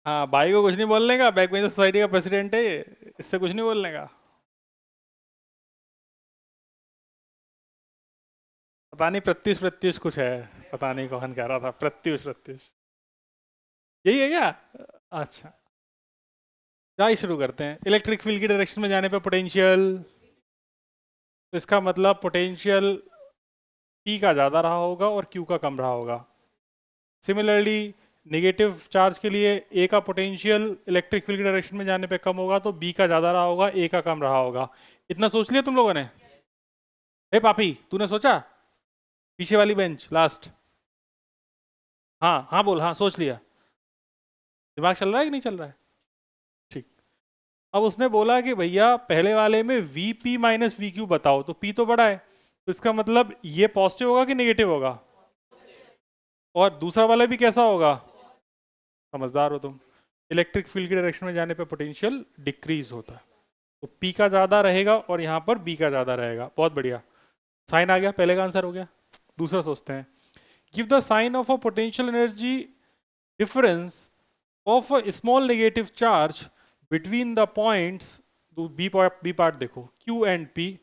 हाँ, भाई को कुछ नहीं बोलने का, बैक बेंचर सोसाइटी का प्रेसिडेंट है ये, इससे कुछ नहीं बोलने का। पता नहीं प्रत्युष प्रत्युष कुछ है, पता नहीं कौन कह रहा था प्रत्युष प्रत्युष, यही है क्या? अच्छा, क्या ही शुरू करते हैं। इलेक्ट्रिक फील्ड की डायरेक्शन में जाने पे पोटेंशियल, तो इसका मतलब पोटेंशियल P का ज़्यादा रहा होगा और Q का कम रहा होगा। सिमिलरली नेगेटिव चार्ज के लिए A का पोटेंशियल इलेक्ट्रिक फील्ड की डायरेक्शन में जाने पे कम होगा, तो B का ज़्यादा रहा होगा, A का कम रहा होगा। इतना सोच लिया तुम लोगों ने? हे पापी, तूने सोचा? पीछे वाली बेंच लास्ट। हाँ हाँ बोल, हाँ सोच लिया। दिमाग चल रहा है कि नहीं चल रहा है? ठीक। अब उसने बोला कि भैया पहले वाले में Vp माइनस वी क्यू बताओ, तो P तो बड़ा है, तो इसका मतलब ये पॉजिटिव होगा कि नेगेटिव होगा? और दूसरा वाला भी कैसा होगा? समझदार हो तुम। इलेक्ट्रिक फील्ड की डायरेक्शन में जाने पे पोटेंशियल डिक्रीज होता है, तो P का ज़्यादा रहेगा और यहाँ पर B का ज़्यादा रहेगा। बहुत बढ़िया, साइन आ गया, पहले का आंसर हो गया। दूसरा सोचते हैं। Give the sign of a potential energy difference of a small negative charge between the points. B part देखो, Q एंड P।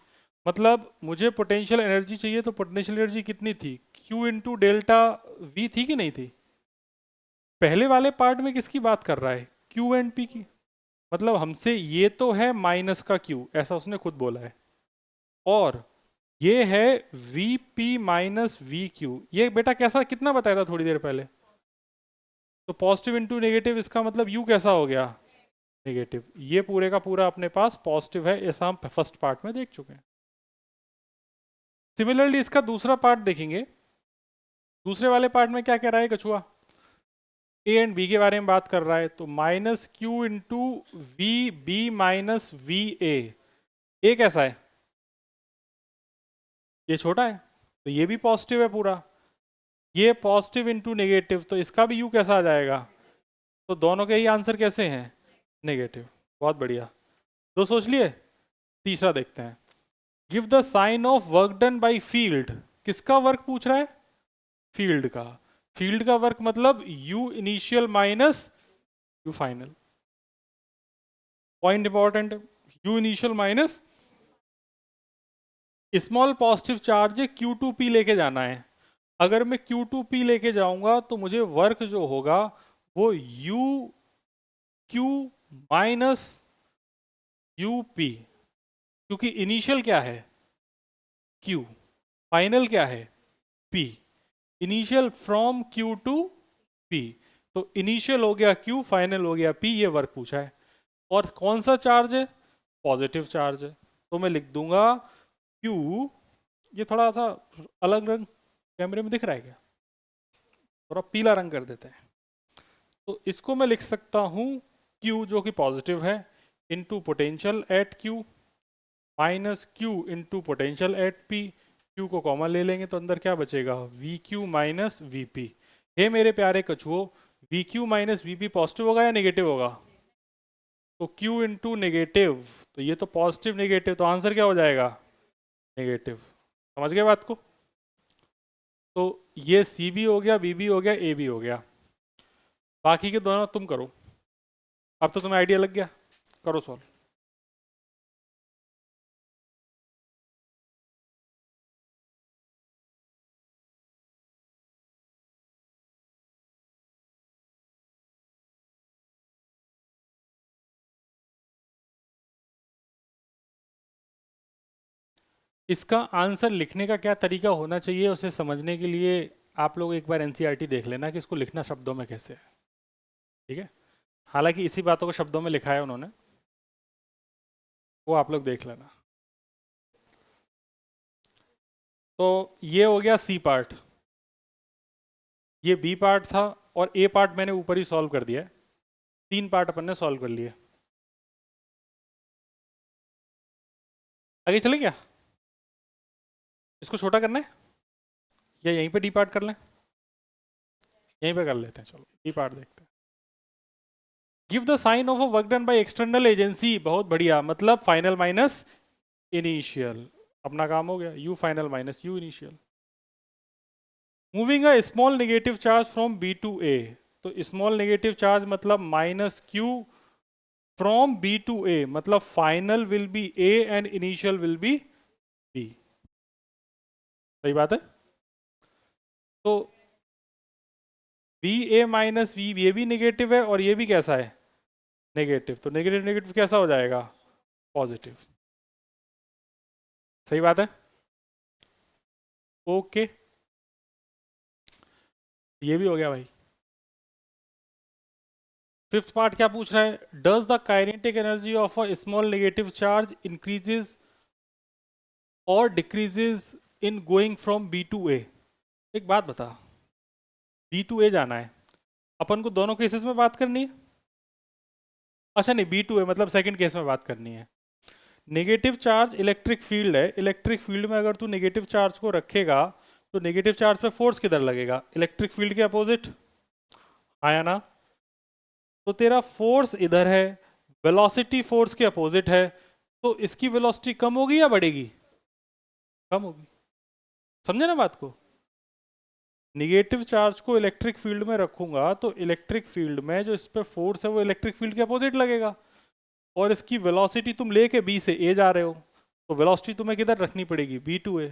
मतलब मुझे पोटेंशियल एनर्जी चाहिए, तो पोटेंशियल एनर्जी कितनी थी? Q इंटू डेल्टा V थी कि नहीं थी? पहले वाले पार्ट में किसकी बात कर रहा है? Q एंड P की। मतलब हमसे ये तो है माइनस का Q, ऐसा उसने खुद बोला है, और ये है Vp माइनस वी क्यू। ये बेटा कैसा, कितना बताया था थोड़ी देर पहले? तो पॉजिटिव इंटू नेगेटिव, इसका मतलब यू कैसा हो गया, नेगेटिव। ये पूरे का पूरा अपने पास पॉजिटिव है, ऐसा हम फर्स्ट पार्ट में देख चुके हैं। सिमिलरली इसका दूसरा पार्ट देखेंगे। दूसरे वाले पार्ट में क्या कह रहा है कछुआ, ए एंड बी के बारे में बात कर रहा है। तो minus Q into V B minus V A कैसा है, ये छोटा है, तो ये भी पॉजिटिव है पूरा। ये पॉजिटिव इंटू नेगेटिव, तो इसका भी यू कैसा आ जाएगा, तो दोनों के ही आंसर कैसे हैं, नेगेटिव। बहुत बढ़िया, दो सोच लिए। तीसरा देखते हैं, give the sign of work done by field. किसका वर्क पूछ रहा है, फील्ड का। फील्ड का वर्क मतलब U initial minus U final. Point important, U initial minus small positive charge Q2P लेके जाना है। अगर मैं Q2P लेके जाऊंगा तो मुझे वर्क जो होगा वो यू क्यू माइनस यूपी, क्योंकि इनिशियल क्या है Q, फाइनल क्या है P। Initial from Q to P, तो इनिशियल हो गया Q, फाइनल हो गया P, ये वर्क पूछा है। और कौन सा चार्ज है, पॉजिटिव चार्ज है, तो मैं लिख दूंगा Q, ये थोड़ा सा अलग रंग कैमरे में दिख रहा है क्या, थोड़ा पीला रंग कर देते हैं। तो इसको मैं लिख सकता हूँ Q जो कि पॉजिटिव है, into potential eight Q minus Q into potential eight P। Q को कॉमन ले लेंगे तो अंदर क्या बचेगा, VQ माइनस VP। हे मेरे प्यारे कछुओं, VQ माइनस VP पॉजिटिव होगा या नेगेटिव होगा, तो Q इंटू नेगेटिव, तो ये तो पॉजिटिव नेगेटिव, तो आंसर क्या हो जाएगा, नेगेटिव। समझ गए बात को। तो ये C भी हो गया, B भी हो गया, A भी हो गया। बाकी के दोनों तुम करो, अब तो तुम्हें आइडिया लग गया, करो सॉल्व। इसका आंसर लिखने का क्या तरीका होना चाहिए, उसे समझने के लिए आप लोग एक बार एनसीईआरटी देख लेना कि इसको लिखना शब्दों में कैसे है, ठीक है। हालांकि इसी बातों को शब्दों में लिखा है उन्होंने, वो आप लोग देख लेना। तो ये हो गया सी पार्ट, ये बी पार्ट था, और ए पार्ट मैंने ऊपर ही सॉल्व कर दिया है। तीन पार्ट अपन ने सॉल्व कर लिए। आगे चले क्या, इसको छोटा करना है या यहीं पे डी पार्ट कर लें, यहीं पे कर लेते हैं, चलो डी पार्ट देखते हैं। Give the sign of a work done by external agency, बहुत बढ़िया, मतलब फाइनल माइनस इनिशियल, अपना काम हो गया, U final minus U initial. Moving a small negative charge from B to A, तो स्मॉल नेगेटिव चार्ज मतलब minus Q from B to A, मतलब final will be A and initial will be B. सही बात है। तो V A minus we, ये भी negative है और ये भी कैसा है, नेगेटिव, तो नेगेटिव नेगेटिव कैसा हो जाएगा, पॉजिटिव। सही बात है, ओके। ये भी हो गया भाई। फिफ्थ पार्ट क्या पूछ रहा है, does the kinetic energy of a small negative charge increases और decreases in going from B to A. एक बात बता, बी टू ए जाना है, अपन को दोनों केसेस में बात करनी है, अच्छा नहीं बी टू ए मतलब सेकंड केस में बात करनी है। नेगेटिव चार्ज इलेक्ट्रिक फील्ड है, इलेक्ट्रिक फील्ड में अगर तू नेगेटिव चार्ज को रखेगा तो नेगेटिव चार्ज पे फोर्स किधर लगेगा, इलेक्ट्रिक फील्ड के अपोजिट, आया ना। तो तेरा फोर्स इधर है, वेलोसिटी फोर्स के अपोजिट है, तो इसकी वेलोसिटी कम होगी या बढ़ेगी, कम होगी। समझे ना बात को। निगेटिव चार्ज को इलेक्ट्रिक फील्ड में रखूंगा तो इलेक्ट्रिक फील्ड में जो इस पे फोर्स है वो इलेक्ट्रिक फील्ड के अपोजिट लगेगा, और इसकी वेलोसिटी तुम लेके बी से ए जा रहे हो, तो वेलोसिटी तुम्हें किधर रखनी पड़ेगी, बी टू ए।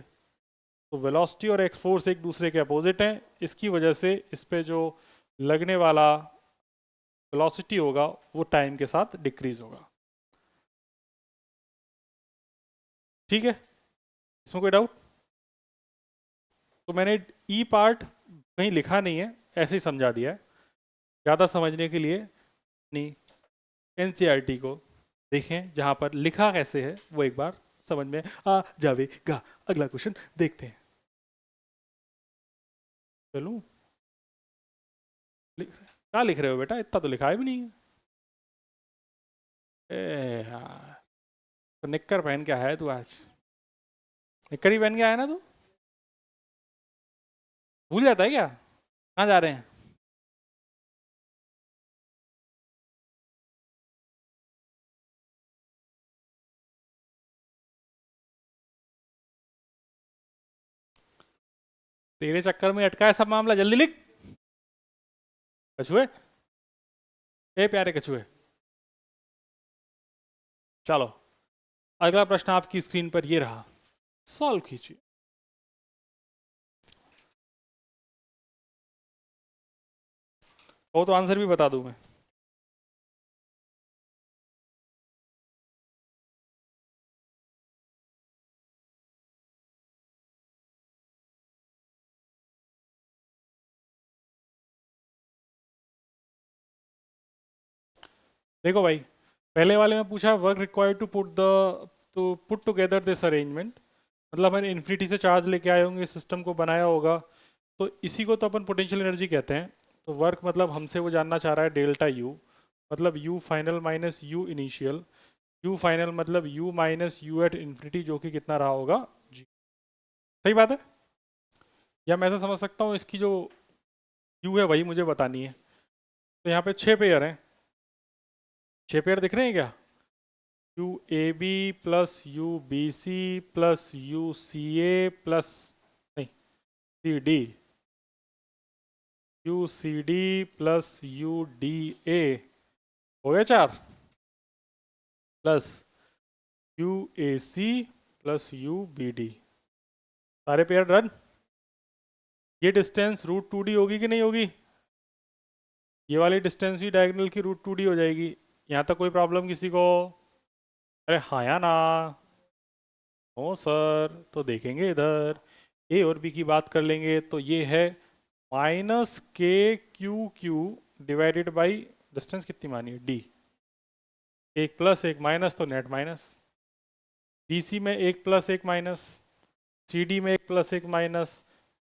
तो वेलोसिटी और एक्स फोर्स एक दूसरे के अपोजिट हैं, इसकी वजह से इस पे जो लगने वाला वेलोसिटी होगा वो टाइम के साथ डिक्रीज होगा। ठीक है, इसमें कोई डाउट। तो मैंने ई पार्ट कहीं लिखा नहीं है, ऐसे ही समझा दिया है। ज़्यादा समझने के लिए अपनी एनसीईआरटी को देखें, जहाँ पर लिखा कैसे है वो एक बार समझ में आ जाएगा। अगला क्वेश्चन देखते हैं। चलूँ, क्या लिख रहे हो बेटा, इतना तो लिखा है भी नहीं है। ए यार, तो निक्कर पहन के आया है तू आज, निक्कर ही पहन के आया ना तू, भूल जाता है क्या कहाँ जा रहे हैं? तेरे चक्कर में अटका है सब मामला, जल्दी लिख। कछुए, ए प्यारे कछुए। चलो, अगला प्रश्न आपकी स्क्रीन पर ये रहा, सॉल्व कीजिए। वो तो आंसर भी बता दूं मैं। देखो भाई, पहले वाले में पूछा work required to put together this arrangement, मतलब मैंने इन्फिनिटी से चार्ज लेके आए होंगे, सिस्टम को बनाया होगा, तो इसी को तो अपन पोटेंशियल एनर्जी कहते हैं। तो वर्क मतलब हमसे वो जानना चाह रहा है डेल्टा यू, मतलब U final minus U initial, U final मतलब U minus U at infinity, जो कि कितना रहा होगा जी। सही बात है, या मैं ऐसा समझ सकता हूँ इसकी जो यू है वही मुझे बतानी है। तो यहाँ पे 6 पेयर हैं, 6 पेयर दिख रहे हैं क्या? U A B plus U B C plus U C A plus, नहीं, C D, U C D plus U D A, हो गया 4, plus U A C plus U B D, सारे pair done. ये distance root 2D होगी कि नहीं होगी? ये वाली डिस्टेंस भी डायगोनल की रूट 2D हो जाएगी। यहाँ तक कोई प्रॉब्लम किसी को? अरे हाँ या ना? नो सर, तो देखेंगे इधर, ए और बी की बात कर लेंगे, तो ये है minus K Q Q divided by distance कितनी मानी है डी, एक प्लस एक माइनस, तो नेट माइनस, बी सी में एक प्लस एक माइनस, सी डी में एक प्लस एक माइनस,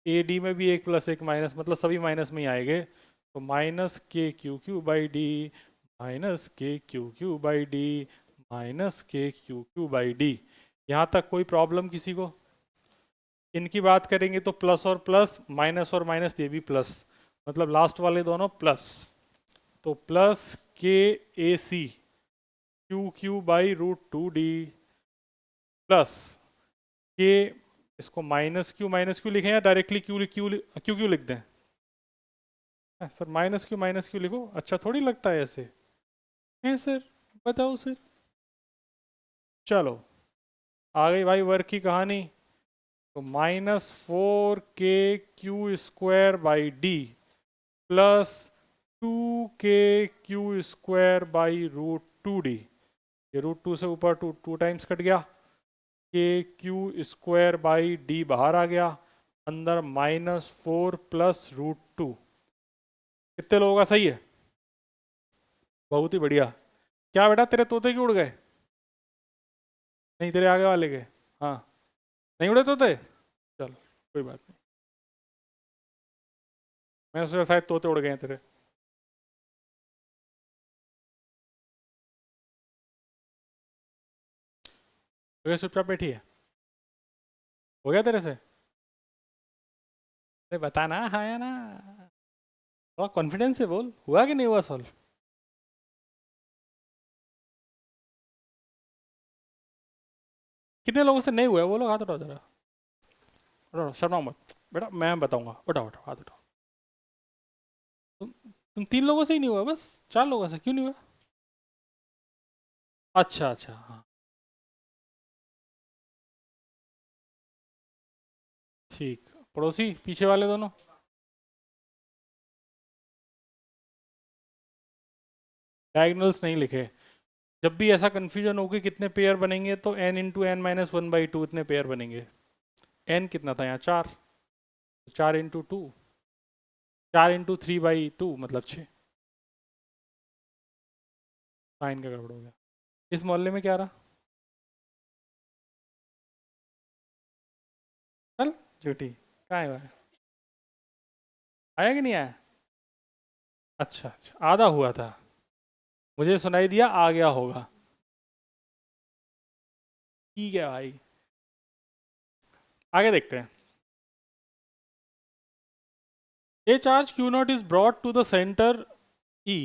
ए डी में भी एक प्लस एक माइनस, मतलब सभी माइनस में ही आएंगे। तो minus K Q Q by D, minus K Q Q by D, minus K Q Q by D. यहाँ तक कोई प्रॉब्लम किसी को? इनकी बात करेंगे तो प्लस और प्लस, माइनस और माइनस, ये भी प्लस, मतलब लास्ट वाले दोनों प्लस। तो plus K A C Q Q by root 2D plus K, इसको माइनस क्यू लिखें या directly Q Q Q Q लिख दें? सर माइनस क्यू लिखो, अच्छा थोड़ी लगता है ऐसे है सर, बताओ सर। चलो, आ गई भाई वर्क की कहानी। तो -4k⁴ by D plus 2k⁴ by root 2D, ये रूट 2 से ऊपर 2 टाइम्स कट गया, k⁴ बाई डी बाहर आ गया, अंदर -4 प्लस रूट 2। कितने लोगों का सही है? बहुत ही बढ़िया। क्या बेटा तेरे तोते क्यों उड़ गए? नहीं, तेरे आगे वाले के? हाँ, नहीं उड़े तोते? चल कोई बात नहीं, मैं सोचा शायद तोते उड़ गए हैं तेरे। तो ये चुपचाप बैठी है, हो गया तेरे से? अरे बता ना, हाँ या ना, थोड़ा कॉन्फिडेंस से बोल, हुआ कि नहीं हुआ सॉल्व? कितने लोगों से नहीं हुआ है वो लोग हाथ उठाओ जरा, उठाओ, शर्माओ मत बेटा, मैं बताऊंगा, उठाओ उठाओ हाथ उठाओ। तुम 3 लोगों से ही नहीं हुआ, बस 4 लोगों से क्यों नहीं हुआ? अच्छा अच्छा, हाँ ठीक। पड़ोसी पीछे वाले दोनों? डायगोनल्स नहीं लिखे। जब भी ऐसा कन्फ्यूजन हो कि कितने पेयर बनेंगे, तो n × n−1/2 इतने पेयर बनेंगे। n कितना था यहाँ? 4, 4 × 2, 4 × 3/2 मतलब 6। साइन का गड़बड़ हो गया। इस मोहल्ले में क्या रहा? चल झूठी, कहाँ है वह? आया कि नहीं आया? अच्छा अच्छा, आधा हुआ था, मुझे सुनाई दिया आ गया होगा। ठीक है भाई, आगे देखते हैं। A charge Q naught is brought to the centre E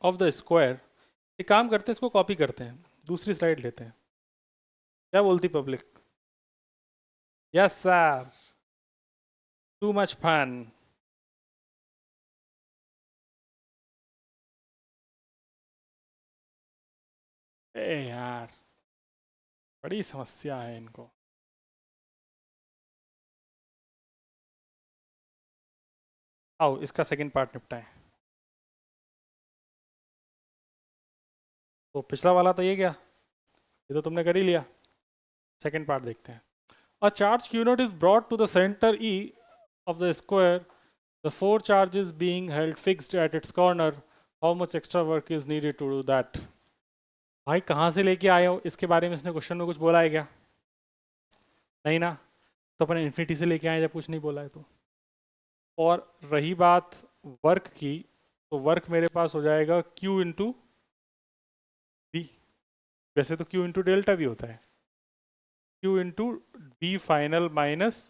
of the square. एक काम करते हैं, इसको कॉपी करते हैं, दूसरी स्लाइड लेते हैं। क्या बोलती public? Yes sir, too much fun. ए यार, बड़ी समस्या है इनको। आओ इसका सेकंड पार्ट निपटाएं। तो पिछला वाला तो ये क्या, ये तो तुमने कर ही लिया। सेकंड पार्ट देखते हैं। A charge Q naught is brought to the centre E of the square, the four charges being held fixed at its corner, how much extra work is needed to do that? भाई कहाँ से लेके आए हो, इसके बारे में इसने क्वेश्चन में कुछ बोला है क्या? नहीं ना, तो अपने इन्फिनिटी से लेके आए जब कुछ नहीं बोला है तो। और रही बात वर्क की, तो वर्क मेरे पास हो जाएगा Q इंटू बी। वैसे तो Q इंटू डेल्टा भी होता है, Q into B final minus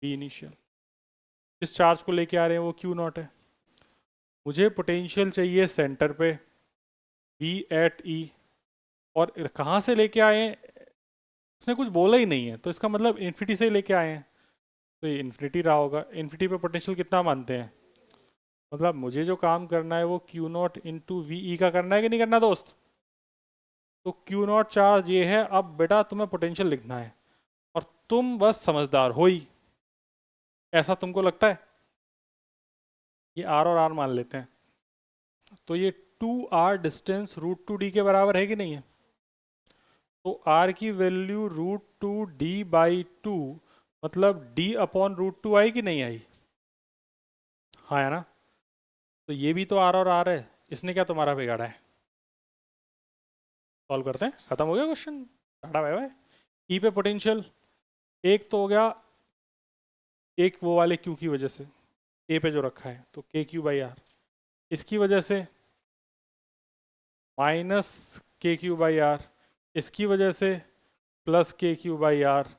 B initial. इस चार्ज को लेके आ रहे हैं वो Q नॉट है। मुझे पोटेंशियल चाहिए सेंटर पे बी एट ई, और कहाँ से लेके आए हैं, उसने कुछ बोला ही नहीं है, तो इसका मतलब इन्फिनिटी से लेके आए हैं, तो ये इन्फिनिटी रहा होगा। इन्फिनिटी पे पोटेंशियल कितना मानते हैं? मतलब मुझे जो काम करना है वो Q not into V E का करना है कि नहीं करना दोस्त? तो क्यू नॉट चार्ज ये है। अब बेटा तुम्हें पोटेंशियल लिखना है, और तुम बस समझदार हो ही, ऐसा तुमको लगता है? ये आर और आर मान लेते हैं, तो ये 2r distance root two D के बराबर है कि नहीं है? तो r की value root two D by two, मतलब d अपॉन रूट टू आई कि नहीं आई? हाँ है ना? तो ये भी तो r और r है, इसने क्या तुम्हारा बिगाड़ा है? सॉल्व करते हैं, खत्म हो गया क्वेश्चन, टाटा बाय बाय। ई पे पोटेंशियल एक तो हो गया, एक वो वाले क्यू की वजह से, ए पे जो रखा है, तो के क्यू बाई आर, इसकी वजह से minus K Q by are, इसकी वजह से प्लस के क्यू बाई आर,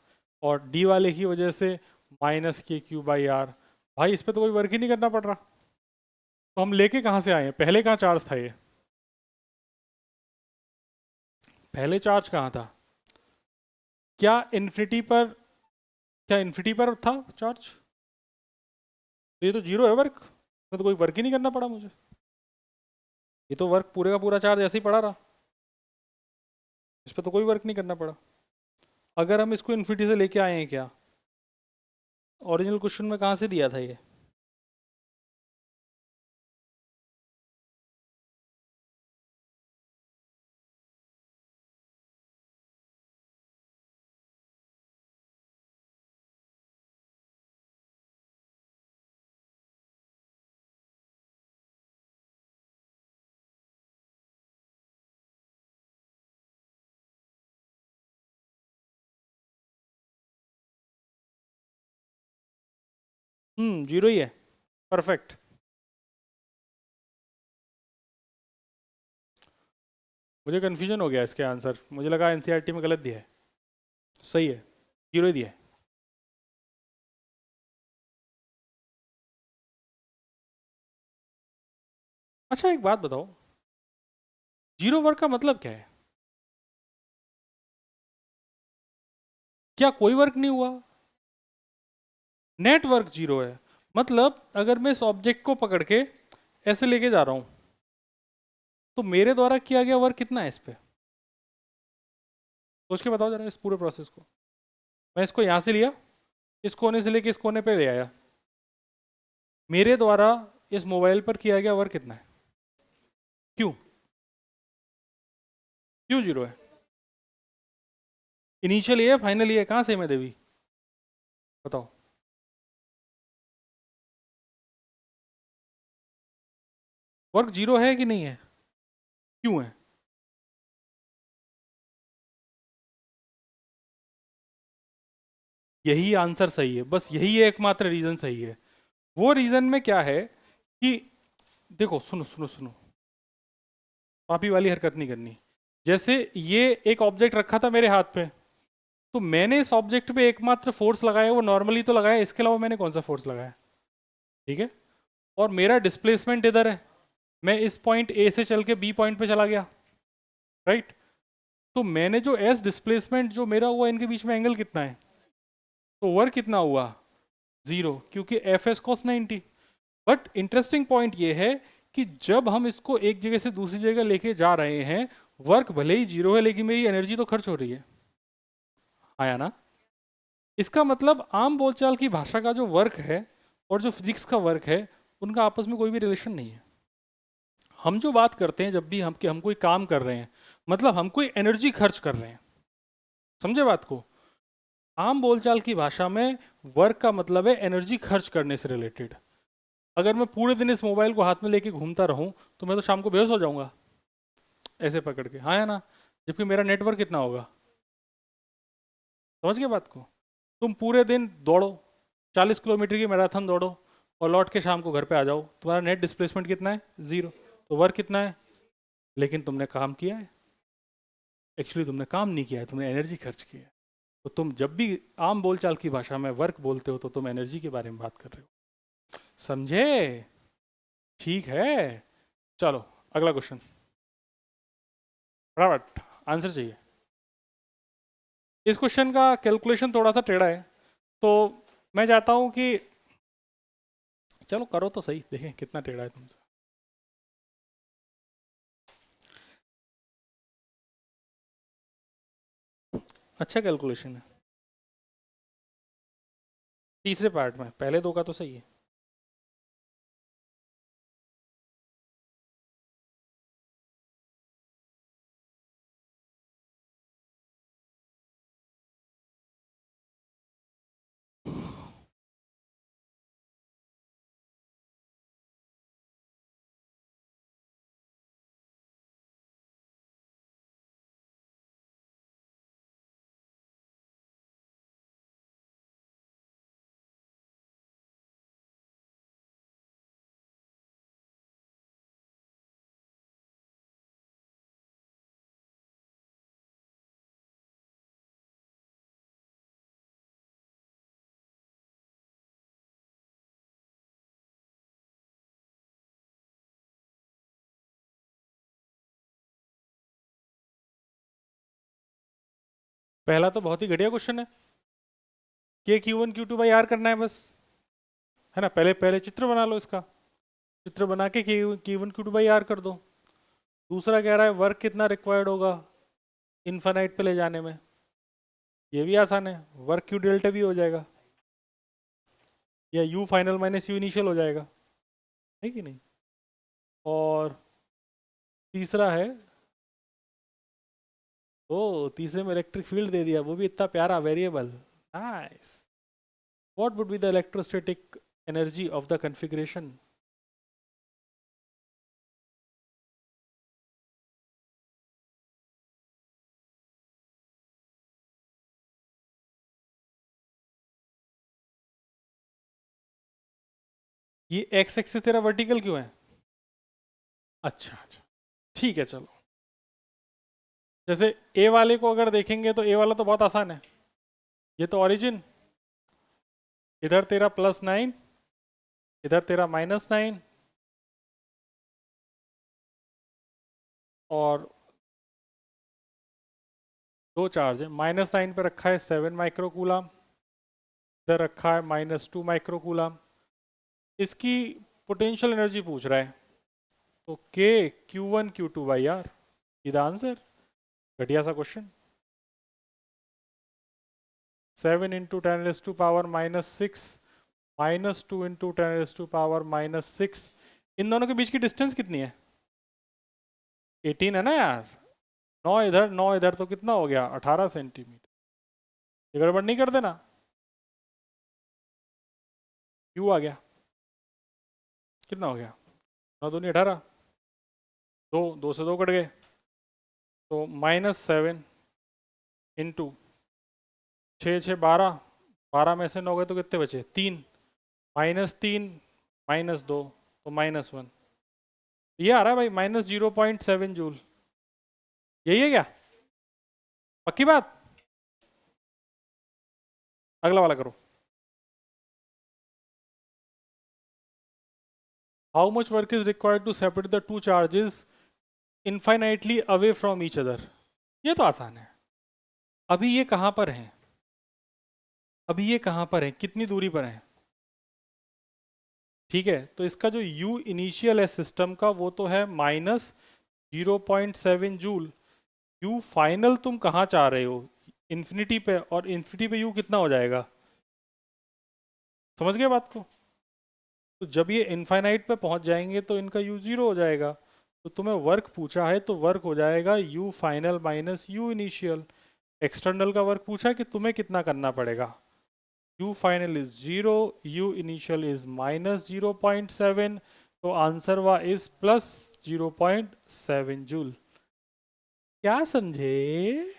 और डी वाले की वजह से minus K Q by are. भाई इस पे तो कोई वर्क ही नहीं करना पड़ रहा, तो हम लेके कहाँ से आए हैं? पहले कहाँ चार्ज था ये? पहले चार्ज कहाँ था? क्या इन्फिनिटी पर, क्या इन्फिनिटी पर था चार्ज? तो ये तो जीरो है वर्क, इसमें तो कोई वर्क ही नहीं करना पड़ा मुझे, ये तो वर्क पूरे का पूरा चार्ज ऐसे ही पड़ा रहा, इस पर तो कोई वर्क नहीं करना पड़ा। अगर हम इसको इन्फिनिटी से लेके आए हैं, क्या ओरिजिनल क्वेश्चन में कहाँ से दिया था ये? जीरो ही है, परफेक्ट। मुझे कन्फ्यूजन हो गया इसके आंसर, मुझे लगा एनसीईआरटी में गलत दिया है, सही है, जीरो ही दिया है। अच्छा एक बात बताओ, जीरो वर्क का मतलब क्या है? क्या कोई वर्क नहीं हुआ? नेट वर्क जीरो है, मतलब अगर मैं इस ऑब्जेक्ट को पकड़ के ऐसे लेके जा रहा हूं, तो मेरे द्वारा किया गया वर्क कितना है इस पे? सोच के बताओ जरा इस पूरे प्रोसेस को। मैं इसको यहां से लिया, इस कोने से लेके इस कोने पे ले आया, मेरे द्वारा इस मोबाइल पर किया गया वर्क कितना है? क्यों? क्यों जीरो है? इनिशियल ये है, फाइनल ये है, कहाँ सेम है देवी? बताओ। वर्क जीरो है कि नहीं है? क्यों है? यही आंसर सही है, बस यही एकमात्र रीजन सही है। वो रीजन में क्या है कि देखो, सुनो सुनो सुनो, पापी वाली हरकत नहीं करनी। जैसे ये एक ऑब्जेक्ट रखा था मेरे हाथ पे, तो मैंने इस ऑब्जेक्ट पे एकमात्र फोर्स लगाया, वो नॉर्मली तो लगाया, इसके अलावा मैंने कौन सा फोर्स लगाया? ठीक है। और मेरा डिस्प्लेसमेंट इधर है, मैं इस पॉइंट ए से चल के बी पॉइंट पे चला गया, राइट। तो मैंने जो एस डिस्प्लेसमेंट जो मेरा हुआ, इनके बीच में एंगल कितना है, तो वर्क कितना हुआ? 0, क्योंकि F S cos 90। But interesting point ये है कि जब हम इसको एक जगह से दूसरी जगह लेके जा रहे हैं, वर्क भले ही 0 है, लेकिन मेरी एनर्जी तो खर्च हो रही है। आया ना? इसका मतलब आम बोलचाल की भाषा का जो वर्क है और जो फिजिक्स का वर्क है, उनका आपस में कोई भी रिलेशन नहीं है। हम जो बात करते हैं जब भी हम कि हम कोई काम कर रहे हैं, मतलब हम कोई एनर्जी खर्च कर रहे हैं, समझे बात को? आम बोलचाल की भाषा में वर्क का मतलब है एनर्जी खर्च करने से रिलेटेड। अगर मैं पूरे दिन इस मोबाइल को हाथ में लेके घूमता रहूं, तो मैं तो शाम को बेहोश हो जाऊंगा ऐसे पकड़ के, हाँ है ना? जबकि मेरा नेटवर्क कितना होगा, समझ गए बात को? तुम पूरे दिन दौड़ो, 40 किलोमीटर की मैराथन दौड़ो, और लौट के शाम को घर पे आ जाओ, तुम्हारा नेट डिस्प्लेसमेंट कितना है? 0। तो वर्क कितना है? लेकिन तुमने काम किया है? एक्चुअली तुमने काम नहीं किया है, तुमने एनर्जी खर्च की है। तो तुम जब भी आम बोलचाल की भाषा में वर्क बोलते हो, तो तुम एनर्जी के बारे में बात कर रहे हो, समझे? ठीक है, चलो अगला क्वेश्चन, फटाफट आंसर चाहिए। इस क्वेश्चन का कैलकुलेशन थोड़ा सा टेढ़ा है, तो मैं चाहता हूं कि चलो करो तो सही, देखें कितना टेढ़ा है तुमसे। अच्छा कैलकुलेशन है, तीसरे पार्ट में, पहले दो का तो सही है। पहला तो बहुत ही घटिया क्वेश्चन है, के Q1 Q2/R करना है बस, है ना? पहले पहले चित्र बना लो इसका, चित्र बना के Q1 Q2/R कर दो। दूसरा कह रहा है वर्क कितना रिक्वायर्ड होगा इन्फानाइट पे ले जाने में, ये भी आसान है, वर्क Q डेल्टा भी हो जाएगा, या U final minus U initial हो जाएगा, है कि नहीं? और तीसरा है, ओ तीसरे में इलेक्ट्रिक फील्ड दे दिया, वो भी इतना प्यारा variable, nice. What would be the electrostatic energy of the configuration? ये एक्स एक्सिस तेरा वर्टिकल क्यों है? अच्छा अच्छा, ठीक है चलो। जैसे ए वाले को अगर देखेंगे, तो ए वाला तो बहुत आसान है, ये तो ओरिजिन, इधर तेरा +9, इधर तेरा -9, और दो चार्ज है, -9 पे रखा है 7 माइक्रोकूलम, इधर रखा है -2 माइक्रोकूलम। इसकी पोटेंशियल एनर्जी पूछ रहा है, तो के Q1 Q2/R, द आंसर। घटिया सा क्वेश्चन। 7 × 10⁻⁻6 -2 × 10⁻⁻6, इन दोनों के बीच की डिस्टेंस कितनी है? 18 है ना यार, 9 इधर 9 इधर, तो कितना हो गया? 18 सेंटीमीटर। ये गड़बड़ नहीं कर देना, क्यू आ गया, कितना हो गया? 9 दूनी 18, दो, दो से दो कट गए, तो -7 इंटू 6 6 12, 12 में से 9 गए तो कितने बचे? 3, -3 -2 तो -1। ये आ रहा है भाई -0.7 जूल। यही है क्या? पक्की बात? अगला वाला करो। How much work is required to separate the two charges infinitely away from each other? ये तो आसान है। अभी ये कहाँ पर है? अभी ये कहाँ पर है, कितनी दूरी पर है? ठीक है, तो इसका जो u इनिशियल है सिस्टम का वो तो है -0.7 जूल। u फाइनल तुम कहाँ चाह रहे हो? इन्फिनिटी पे, और इन्फिनिटी पे u कितना हो जाएगा? समझ गए बात को? तो जब ये इनफाइनाइट पे पहुंच जाएंगे तो इनका u जीरो हो जाएगा। तो तुम्हें वर्क पूछा है तो वर्क हो जाएगा u final minus u initial. External का वर्क पूछा है कि तुम्हें कितना करना पड़ेगा। u final is 0, u initial is -0.7, तो आंसर हुआ इज +0.7 जूल। क्या समझे?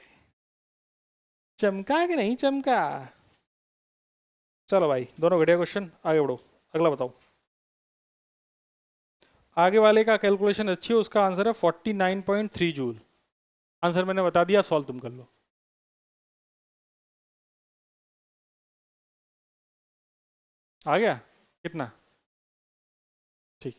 चमका कि नहीं चमका? चलो भाई, दोनों बढ़िया क्वेश्चन, आगे बढ़ो। अगला बताओ। आगे वाले का कैलकुलेशन अच्छी है, उसका आंसर है 49.3 जूल। आंसर मैंने बता दिया, सॉल्व तुम कर लो। आ गया? कितना? ठीक।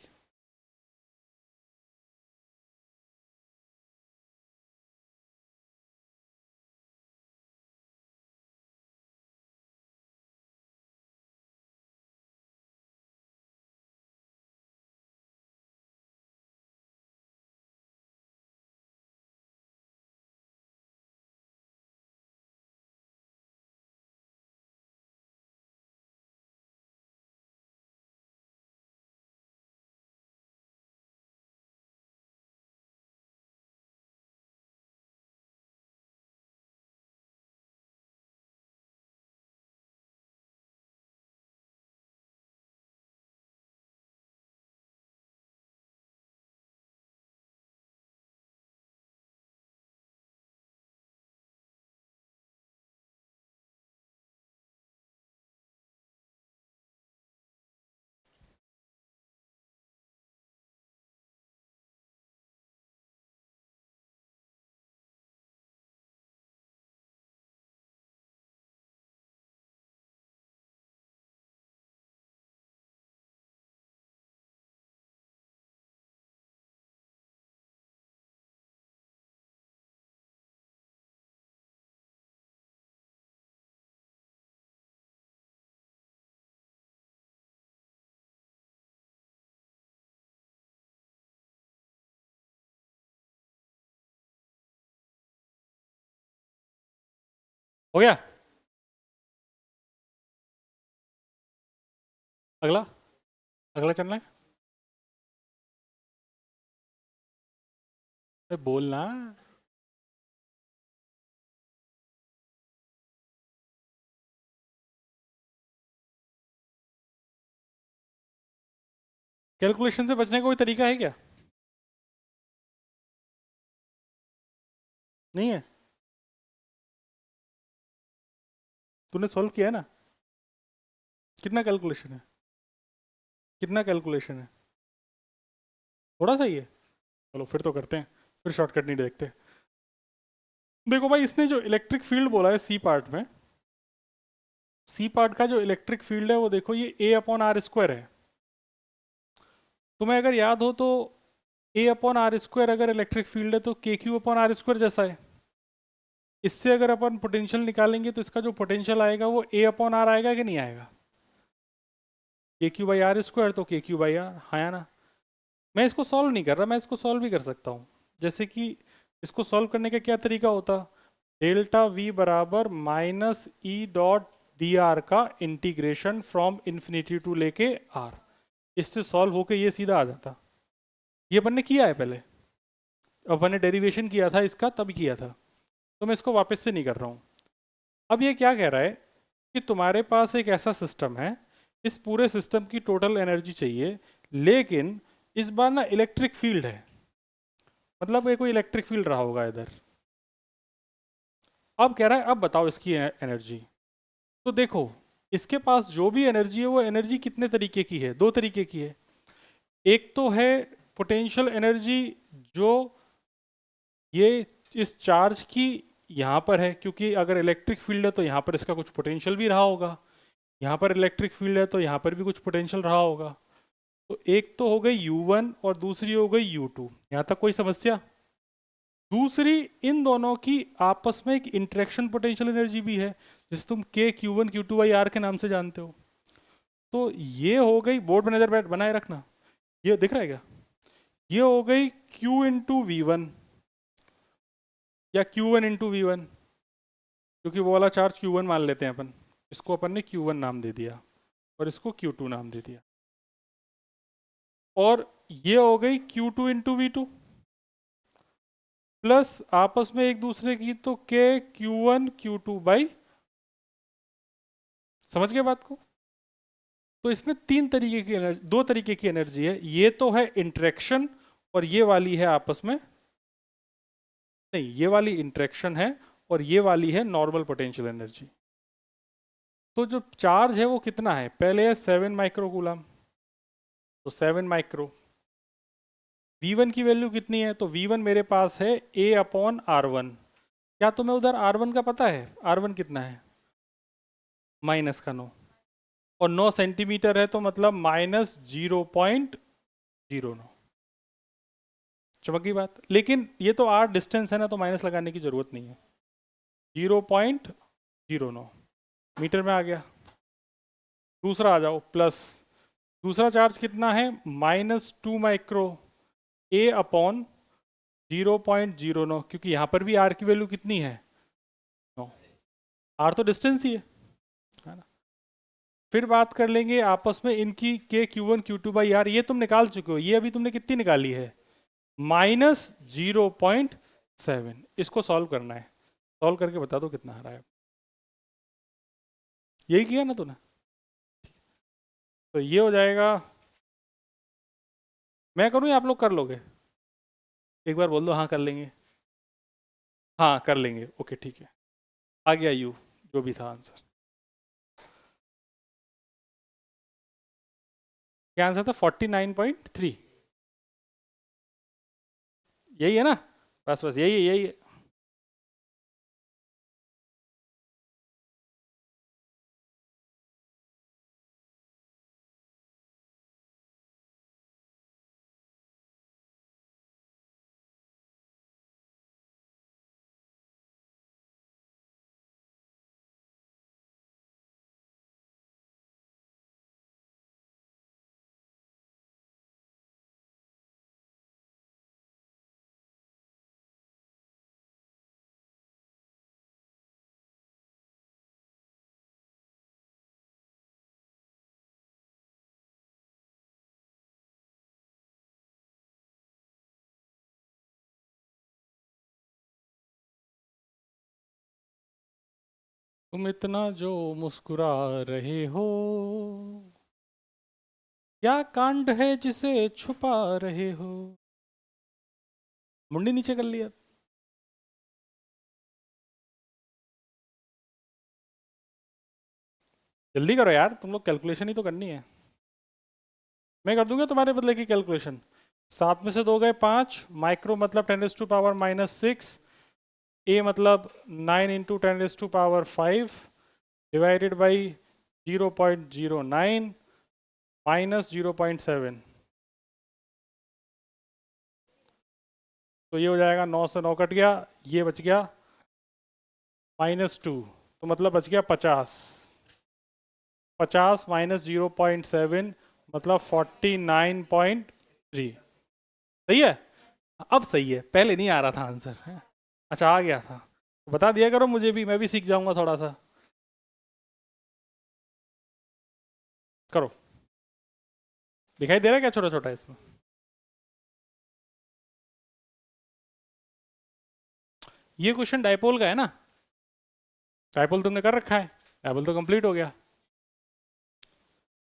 हो गया? अगला, अगला चलना है। अरे बोलना। कैलकुलेशन से बचने का कोई तरीका है क्या? नहीं है? तूने सॉल्व किया है ना? कितना कैलकुलेशन है? कितना कैलकुलेशन है? थोड़ा सा ही है? चलो फिर तो करते हैं, फिर शॉर्टकट नहीं देखते। देखो भाई, इसने जो इलेक्ट्रिक फील्ड बोला है सी पार्ट में, सी पार्ट का जो इलेक्ट्रिक फील्ड है वो देखो, ये A/r² है। तुम्हें अगर याद हो तो A/r² अगर इलेक्ट्रिक फील्ड है तो KQ/r² जैसा है। इससे अगर अपन पोटेंशियल निकालेंगे तो इसका जो पोटेंशियल आएगा वो A/r आएगा कि नहीं आएगा? KQ/r² तो KQ/r, हाँ ना? मैं इसको सॉल्व नहीं कर रहा, मैं इसको सॉल्व भी कर सकता हूँ। जैसे कि इसको सॉल्व करने का क्या तरीका होता? डेल्टा V बराबर -E.dr का इंटीग्रेशन फ्रॉम इन्फिनिटी टू लेके r। इससे सॉल्व होके ये सीधा आ जाता। ये अपन ने किया है पहले, अपन ने डेरिवेशन किया था इसका, तब किया था। तो मैं इसको वापस से नहीं कर रहा हूँ। अब ये क्या कह रहा है कि तुम्हारे पास एक ऐसा सिस्टम है, इस पूरे सिस्टम की टोटल एनर्जी चाहिए, लेकिन इस बार ना इलेक्ट्रिक फील्ड है, मतलब ये कोई इलेक्ट्रिक फील्ड रहा होगा इधर। अब कह रहा है अब बताओ इसकी एनर्जी। तो देखो, इसके पास जो भी एनर्जी है वो एनर्जी कितने तरीके की है? दो तरीके की है। एक तो है पोटेंशियल एनर्जी जो ये इस चार्ज की यहाँ पर है, क्योंकि अगर इलेक्ट्रिक फील्ड है तो यहाँ पर इसका कुछ पोटेंशियल भी रहा होगा, यहाँ पर इलेक्ट्रिक फील्ड है तो यहाँ पर भी कुछ पोटेंशियल रहा होगा। तो एक तो हो गई U1 और दूसरी हो गई U2। यहाँ तक कोई समस्या? दूसरी, इन दोनों की आपस में एक इंटरेक्शन पोटेंशियल एनर्जी भी है, जिसे तुम K Q1 Q2 by R के नाम से जानते हो। तो ये हो गई, बोर्ड में नजर बनाए रखना, ये दिख रहा है क्या? ये हो गई Q इंटू V1 या Q1 इंटू V1, क्योंकि वो वाला चार्ज Q1 मान लेते हैं अपन, इसको अपन ने Q1 नाम दे दिया और इसको Q2 नाम दे दिया। और ये हो गई Q2 इंटू V2 प्लस आपस में एक दूसरे की तो K Q1 Q2 बाई, समझ गए बात को? तो इसमें तीन तरीके की एनर्जी, दो तरीके की एनर्जी है। ये तो है इंटरेक्शन और ये वाली है आपस में, नहीं ये वाली इंटरेक्शन है और ये वाली है नॉर्मल पोटेंशियल एनर्जी। तो जो चार्ज है वो कितना है? पहले है 7 माइक्रो कूलम, तो 7 माइक्रो। V1 की वैल्यू कितनी है? तो V1 मेरे पास है A अपॉन R1। क्या तुम्हें उधर R1 का पता है? R1 कितना है? माइनस का 9, और 9 सेंटीमीटर है तो मतलब माइनस 0.09। चमक गई बात? लेकिन ये तो R डिस्टेंस है ना, तो माइनस लगाने की जरूरत नहीं है। 0.09 मीटर में आ गया। दूसरा आ जाओ, प्लस। दूसरा चार्ज कितना है? -2 माइक्रो A अपॉन 0.09, क्योंकि यहाँ पर भी R की वैल्यू कितनी है? 9। R तो डिस्टेंस ही है ना? फिर बात कर लेंगे आपस में इनकी K Q1 Q2 by R, ये तुम निकाल चुके हो। ये अभी तुमने कितनी निकाली है? -0.7। इसको सॉल्व करना है, सॉल्व करके बता दो कितना आ रहा है। यही किया ना तूने? तो ये हो जाएगा, मैं करूँ या आप लोग कर लोगे? एक बार बोल दो हाँ कर लेंगे। हाँ कर लेंगे, ओके ठीक है। आ गया यू, जो भी था आंसर। क्या आंसर था? 49.3। यही है ना? बस बस यही है, यही है। तुम इतना जो मुस्कुरा रहे हो, क्या कांड है जिसे छुपा रहे हो? मुंडी नीचे कर लिया। जल्दी करो यार, तुम लोग कैलकुलेशन ही तो करनी है। मैं कर दूंगा तुम्हारे बदले की कैलकुलेशन। 7 में से 2 गए 5, माइक्रो मतलब 10⁻⁻⁻6, ए मतलब 9 इंटू 10⁻⁵ डिवाइडेड बाई 0.09 माइनस 0.7। तो ये हो जाएगा, 9 से 9 कट गया, ये बच गया -2, तो मतलब बच गया 50। 50 माइनस 0.7 मतलब 49.3। सही है? अब सही है, पहले नहीं आ रहा था आंसर है? अच्छा आ गया था, तो बता दिया करो मुझे भी, मैं भी सीख जाऊंगा थोड़ा सा। करो। दिखाई दे रहा है क्या छोटा छोटा इसमें? ये क्वेश्चन डायपोल का है ना? डायपोल तुमने कर रखा है, डायपोल तो कंप्लीट हो गया।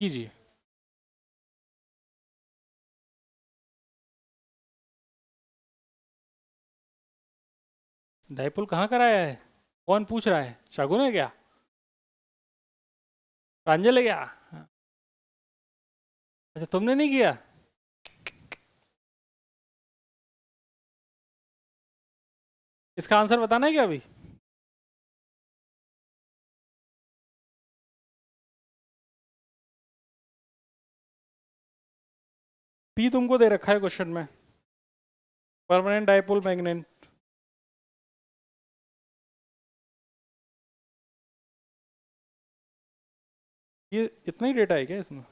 कीजिए। डायपोल कहाँ कराया है? कौन पूछ रहा है? शागुन है क्या? प्रांजल है क्या? अच्छा, तुमने नहीं किया? इसका आंसर बताना है क्या अभी? पी तुमको दे रखा है क्वेश्चन में, परमानेंट डाइपोल मैग्नेट। ये इतना ही डेटा है क्या इसमें?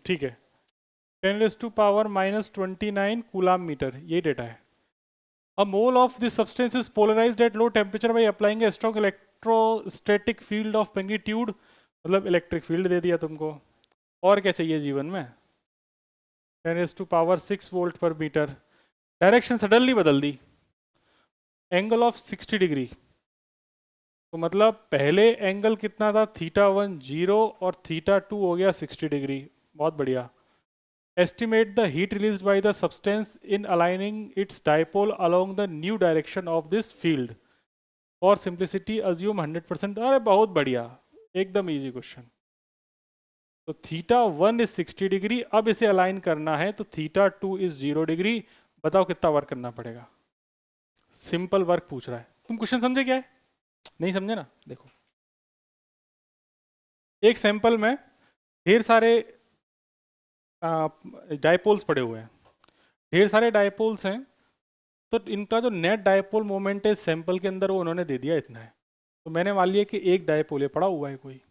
ठीक है। 10⁻⁻29 कूलाम मीटर, ये डेटा है। A mole of this substance is polarized at low temperature by applying a strong electrostatic field of magnitude, मतलब इलेक्ट्रिक फील्ड दे दिया तुमको। और क्या चाहिए जीवन में? 10⁻⁶ वोल्ट पर मीटर। डायरेक्शन सडनली बदल दी, एंगल ऑफ 60 डिग्री। तो मतलब पहले एंगल कितना था? θ1 0 और θ2 हो गया 60 डिग्री। बहुत बढ़िया। Estimate the heat released by the substance in aligning its dipole along the new direction of this field. For simplicity assume 100%। अरे बहुत बढ़िया, एकदम इजी क्वेश्चन। तो θ1 इज 60 डिग्री, अब इसे अलाइन करना है तो θ2 इज 0 डिग्री। बताओ कितना वर्क करना पड़ेगा? सिंपल वर्क पूछ रहा है। तुम क्वेश्चन समझे क्या है? नहीं समझे ना? देखो, एक सैंपल में ढेर सारे डायपोल्स पड़े हुए हैं, ढेर सारे डायपोल्स हैं। तो इनका जो नेट डायपोल मोमेंट है सैंपल के अंदर, वो उन्होंने दे दिया इतना है। तो मैंने मान लिया कि एक डायपोल ये पड़ा हुआ है कोई।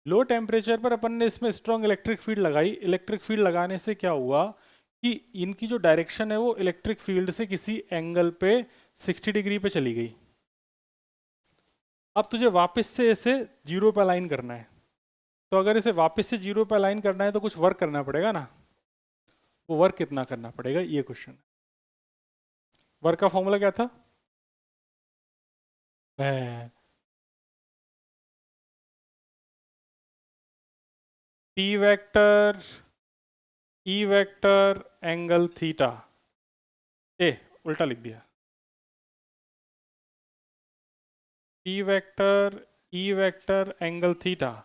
लो टेम्परेचर पर अपन ने इसमें स्ट्रॉन्ग इलेक्ट्रिक फील्ड लगाई। इलेक्ट्रिक फील्ड लगाने से क्या हुआ कि इनकी जो डायरेक्शन है वो इलेक्ट्रिक फील्ड से किसी एंगल पे 60 डिग्री पे चली गई। अब तुझे वापस से इसे जीरो पे अलाइन करना है। तो अगर इसे वापस से जीरो पे अलाइन करना है तो कुछ वर्क करना पड़ेगा ना। वो वर्क कितना करना पड़ेगा, ये क्वेश्चन है। वर्क का फॉर्मूला क्या था? T vector E vector angle theta. ए, उल्टा लिख दिया। T vector E vector angle theta,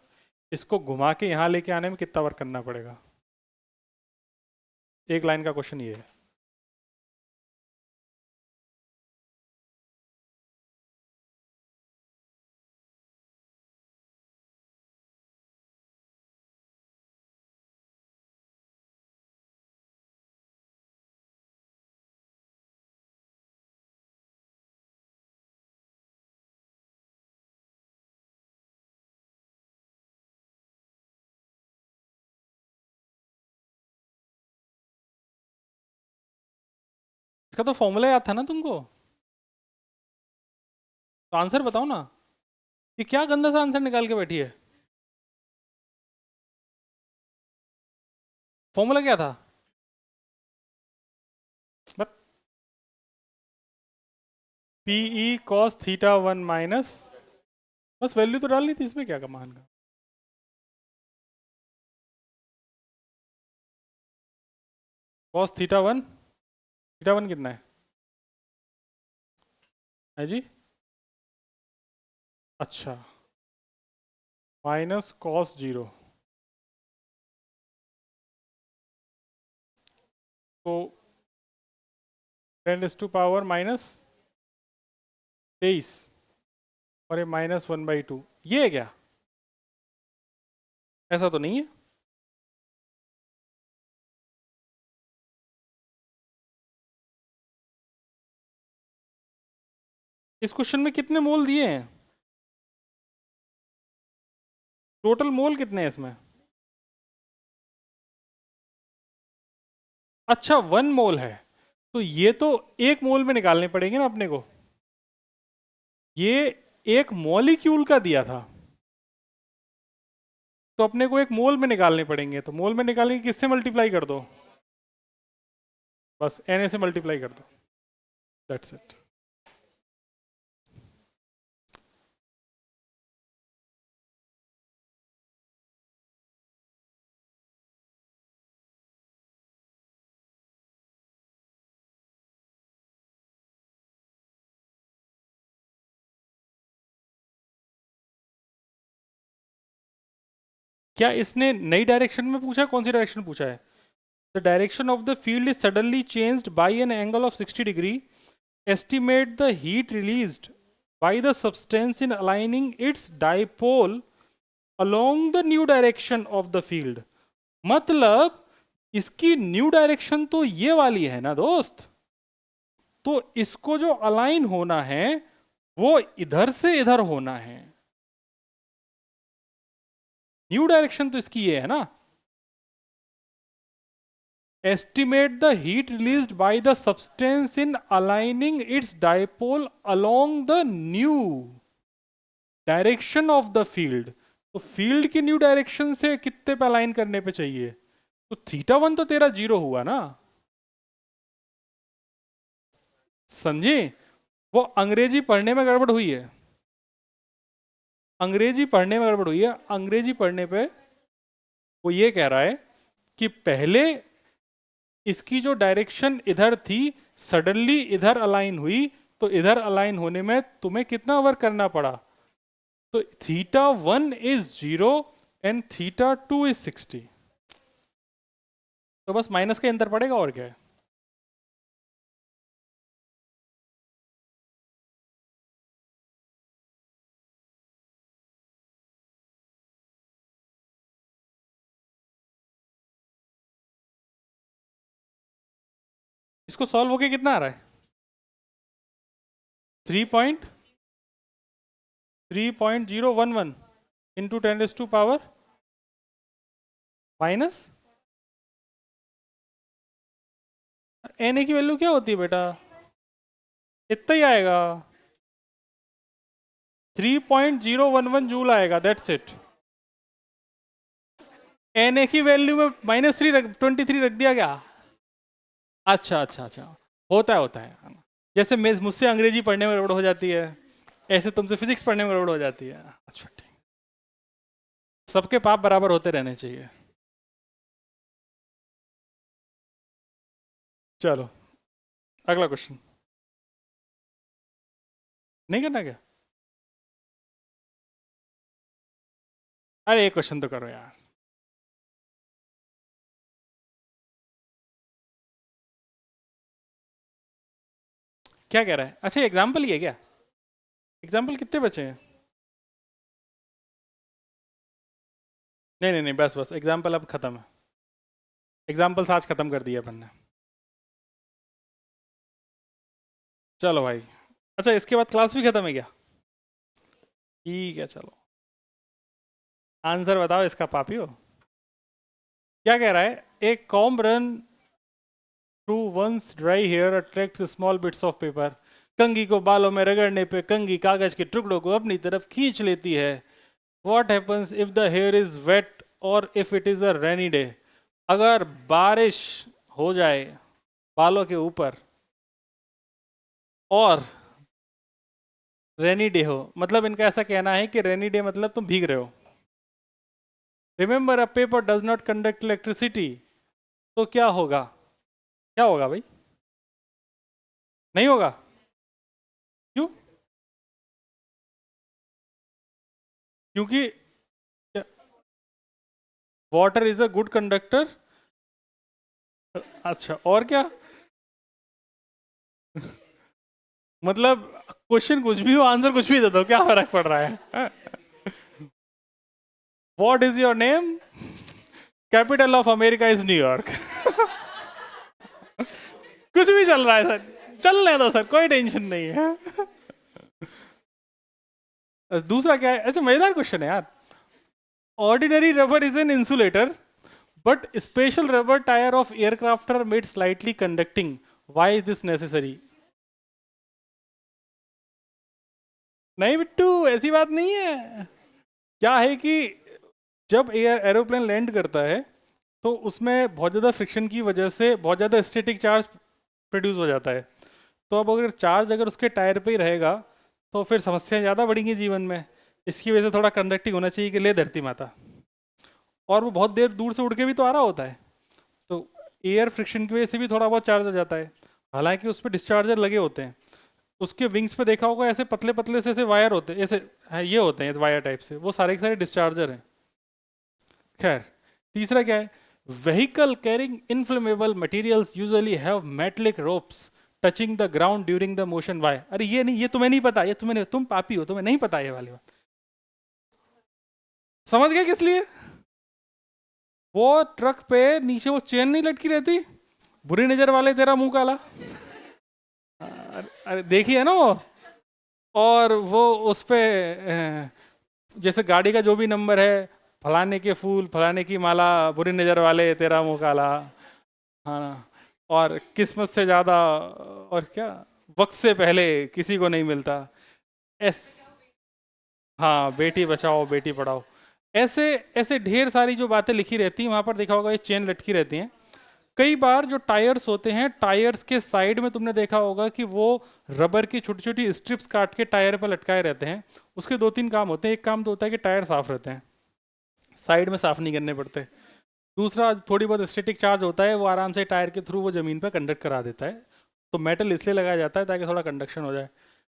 इसको घुमा के यहां लेके आने में कितना वर्क करना पड़ेगा? एक लाइन का क्वेश्चन ये है। इसका तो फॉर्मूला याद था ना तुमको? तो आंसर बताओ ना। ये क्या गंदा सा आंसर निकाल के बैठी है? फॉर्मूला क्या था? पीई कॉस θ1 माइनस, बस वैल्यू तो डालनी थी, इसमें क्या कमान का। कॉस θ1 कितना है जी? अच्छा, माइनस कॉस 0। तो 10⁻⁻23 और ये -1/2, ये है क्या? ऐसा तो नहीं है। इस क्वेश्चन में कितने मोल दिए हैं? टोटल मोल कितने हैं इसमें? अच्छा, 1 मोल है। तो ये तो एक मोल में निकालने पड़ेंगे ना अपने को। ये एक मॉलिक्यूल का दिया था, तो अपने को एक मोल में निकालने पड़ेंगे। तो मोल में निकालेंगे, किससे मल्टीप्लाई कर दो? बस Na से मल्टीप्लाई कर दो, दैट्स इट। क्या इसने नई डायरेक्शन में पूछा, कौन सी डायरेक्शन पूछा है? The direction of the field is suddenly changed by an angle of 60 degree, estimate the heat released by the substance in aligning it's dipole along the new direction of the field. मतलब इसकी new direction तो ये वाली है ना दोस्त, तो इसको जो अलाइन होना है वो इधर से इधर होना है। न्यू डायरेक्शन तो इसकी ये है ना। Estimate the heat released by the substance in aligning it's dipole along the new direction of the field. तो फील्ड की न्यू डायरेक्शन से कितने पे अलाइन करने पे चाहिए? तो θ1 तो तेरा 0 हुआ ना, समझे? वो अंग्रेजी पढ़ने में गड़बड़ हुई है, अंग्रेजी पढ़ने में गड़बड़ हुई है। अंग्रेजी पढ़ने पे वो ये कह रहा है कि पहले इसकी जो डायरेक्शन इधर थी सडनली इधर अलाइन हुई, तो इधर अलाइन होने में तुम्हें कितना वर्क करना पड़ा? तो θ1 इज 0 एंड θ2 इज 60। तो बस माइनस का अंतर पड़ेगा, और क्या है। इसको सॉल्व होके कितना आ रहा है? 3.011 इंटू 10⁻⁻⁻, माइनस Na की वैल्यू क्या होती है बेटा? इतना ही आएगा, 3.011 जूल आएगा, दैट्स इट। Na की वैल्यू में -23 रख दिया क्या? अच्छा अच्छा अच्छा, होता है। जैसे मुझसे अंग्रेजी पढ़ने में गड़बड़ हो जाती है, ऐसे तुमसे फिजिक्स पढ़ने में गड़बड़ हो जाती है। अच्छा ठीक, सबके पाप बराबर होते रहने चाहिए। चलो अगला क्वेश्चन। नहीं करना क्या? अरे एक क्वेश्चन तो करो यार। क्या कह रहा है? अच्छा एग्जाम्पल ही है क्या? एग्जाम्पल कितने बचे हैं? नहीं बस बस एग्जाम्पल अब खत्म है। एग्जाम्पल्स आज खत्म कर दिया अपन ने। चलो भाई, अच्छा इसके बाद क्लास भी खत्म है क्या? ठीक है चलो, आंसर बताओ इसका पापियो। क्या कह रहा है? एक comb run through once dry hair attracts small bits of paper. कंघी को बालों में रगड़ने पे कंघी कागज के टुकड़ों को अपनी तरफ खींच लेती है। What happens if the hair is wet or if it is a rainy day? अगर बारिश हो जाए बालों के ऊपर और रेनी डे हो, मतलब इनका ऐसा कहना है कि रेनी डे मतलब तुम भीग रहे हो। Remember a paper does not conduct electricity, तो क्या होगा? क्या होगा भाई? नहीं होगा? क्यों? क्योंकि water is a good conductor. अच्छा और क्या? मतलब क्वेश्चन कुछ भी हो, आंसर कुछ भी दे दो, क्या फर्क पड़ रहा है? What is your name? Capital of America is New York. कुछ भी चल रहा है सर, चलने दो सर, कोई टेंशन नहीं है। दूसरा क्या है? अच्छा मजेदार क्वेश्चन है यार। Ordinary rubber is an insulator but special rubber tyre of aircraft are made slightly conducting, why is this necessary? नहीं बिट्टू, ऐसी बात नहीं है। क्या है कि जब एरोप्लेन लैंड करता है तो उसमें बहुत ज़्यादा फ्रिक्शन की वजह से बहुत ज़्यादा स्टैटिक चार्ज प्रोड्यूस हो जाता है। तो अब अगर चार्ज अगर उसके टायर पे ही रहेगा तो फिर समस्याएं ज़्यादा बढ़ेंगी जीवन में। इसकी वजह से थोड़ा कंडक्टिंग होना चाहिए कि ले धरती माता। और वो बहुत देर दूर से उड़ के भी तो आ रहा होता है, तो एयर फ्रिक्शन की वजह से भी थोड़ा बहुत चार्ज हो जाता है। हालांकि उस पर डिस्चार्जर लगे होते हैं, उसके विंग्स पे देखा होगा ऐसे पतले पतले से ऐसे वायर होते हैं, ऐसे ये होते हैं वायर टाइप से, वो सारे के सारे डिस्चार्जर हैं। खैर, तीसरा क्या है? Vehicle carrying inflammable materials usually have metallic ropes touching the ground during the motion. Why? अरे ये नहीं, ये तुम्हें नहीं पता, ये तुम्हें नहीं, तुम पापी हो, तुम्हें नहीं पता ये वाली बात। समझ गए किस लिए? वो ट्रक पे नीचे वो चेन नहीं लटकी रहती, बुरी नजर वाले तेरा मुंह काला। अरे देखी है ना वो। और वो उस पे जैसे गाड़ी का जो भी नंबर है, फलाने के फूल फलाने की माला, बुरी नजर वाले तेरा मुंह काला। हाँ ना। और किस्मत से ज्यादा, और क्या, वक्त से पहले किसी को नहीं मिलता। एस हाँ, बेटी बचाओ बेटी पढ़ाओ। ऐसे ऐसे ढेर सारी जो बातें लिखी रहती हैं वहां पर, देखा होगा ये चेन लटकी रहती हैं। कई बार जो टायर्स होते हैं, टायर्स के साइड में तुमने देखा होगा कि वो रबर की छोटी छोटी स्ट्रिप्स काट के टायर पर लटकाए रहते हैं। उसके दो तीन काम होते हैं। एक काम तो होता है कि टायर साफ रहते हैं, साइड में साफ नहीं करने पड़ते। दूसरा, थोड़ी बहुत स्टैटिक चार्ज होता है, वो आराम से टायर के थ्रू वो ज़मीन पर कंडक्ट करा देता है। तो मेटल इसलिए लगाया जाता है ताकि थोड़ा कंडक्शन हो जाए।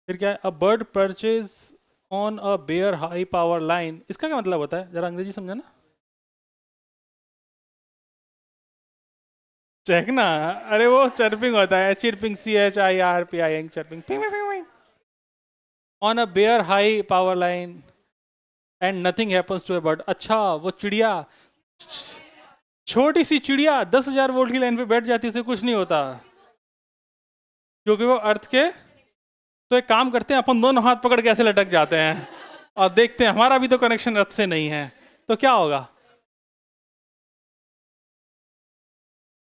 फिर क्या है? A bird perches on a bare high power line, इसका क्या मतलब होता है? जरा अंग्रेजी समझा ना। चेकना? अरे वो चर्पिंग होता है, chirping, CHIRPING, chirping, ping ping ping, on a bare high power line and nothing happens to a bird. अच्छा, वो चिड़िया, छोटी सी चिड़िया 10,000 वोल्ट की लाइन पे बैठ जाती है, उसे कुछ नहीं होता, क्योंकि वो अर्थ के। तो एक काम करते हैं, अपन दोनों हाथ पकड़ के ऐसे लटक जाते हैं और देखते हैं, हमारा भी तो कनेक्शन अर्थ से नहीं है, तो क्या होगा?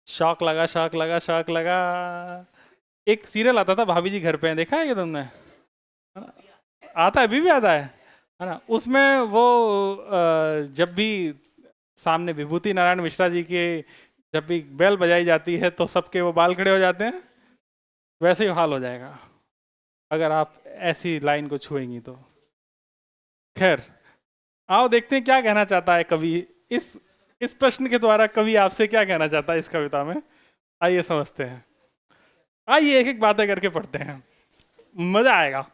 शॉक लगा, शॉक लगा, शॉक लगा। एक सीरियल आता था, भाभी जी घर पे हैं, देखा है क्या तुमने? आता है, अभी भी आता है ना? उसमें वो जब भी सामने विभूति नारायण मिश्रा जी के जब भी बेल बजाई जाती है तो सबके वो बाल खड़े हो जाते हैं। वैसे ही हाल हो जाएगा अगर आप ऐसी लाइन को छुएंगी तो। खैर, आओ देखते हैं क्या कहना चाहता है कवि। इस इस प्रश्न के द्वारा कवि आपसे क्या कहना चाहता है इस कविता में। आइए समझते हैं। आइए एक एक बातें करके पढ़ते हैं, मजा आएगा।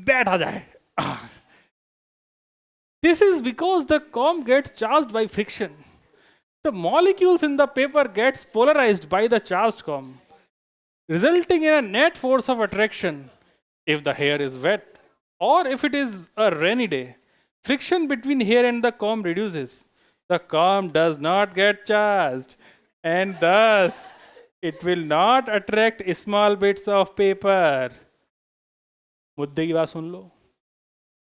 बैठा जाए। This is because the comb gets charged by friction. The molecules in the paper gets polarized by the charged comb, resulting in a net force of attraction. If the hair is wet or if it is a rainy day, friction between hair and the comb reduces. The comb does not get charged, and thus it will not attract small bits of paper. मुद्दे की बात सुन लो।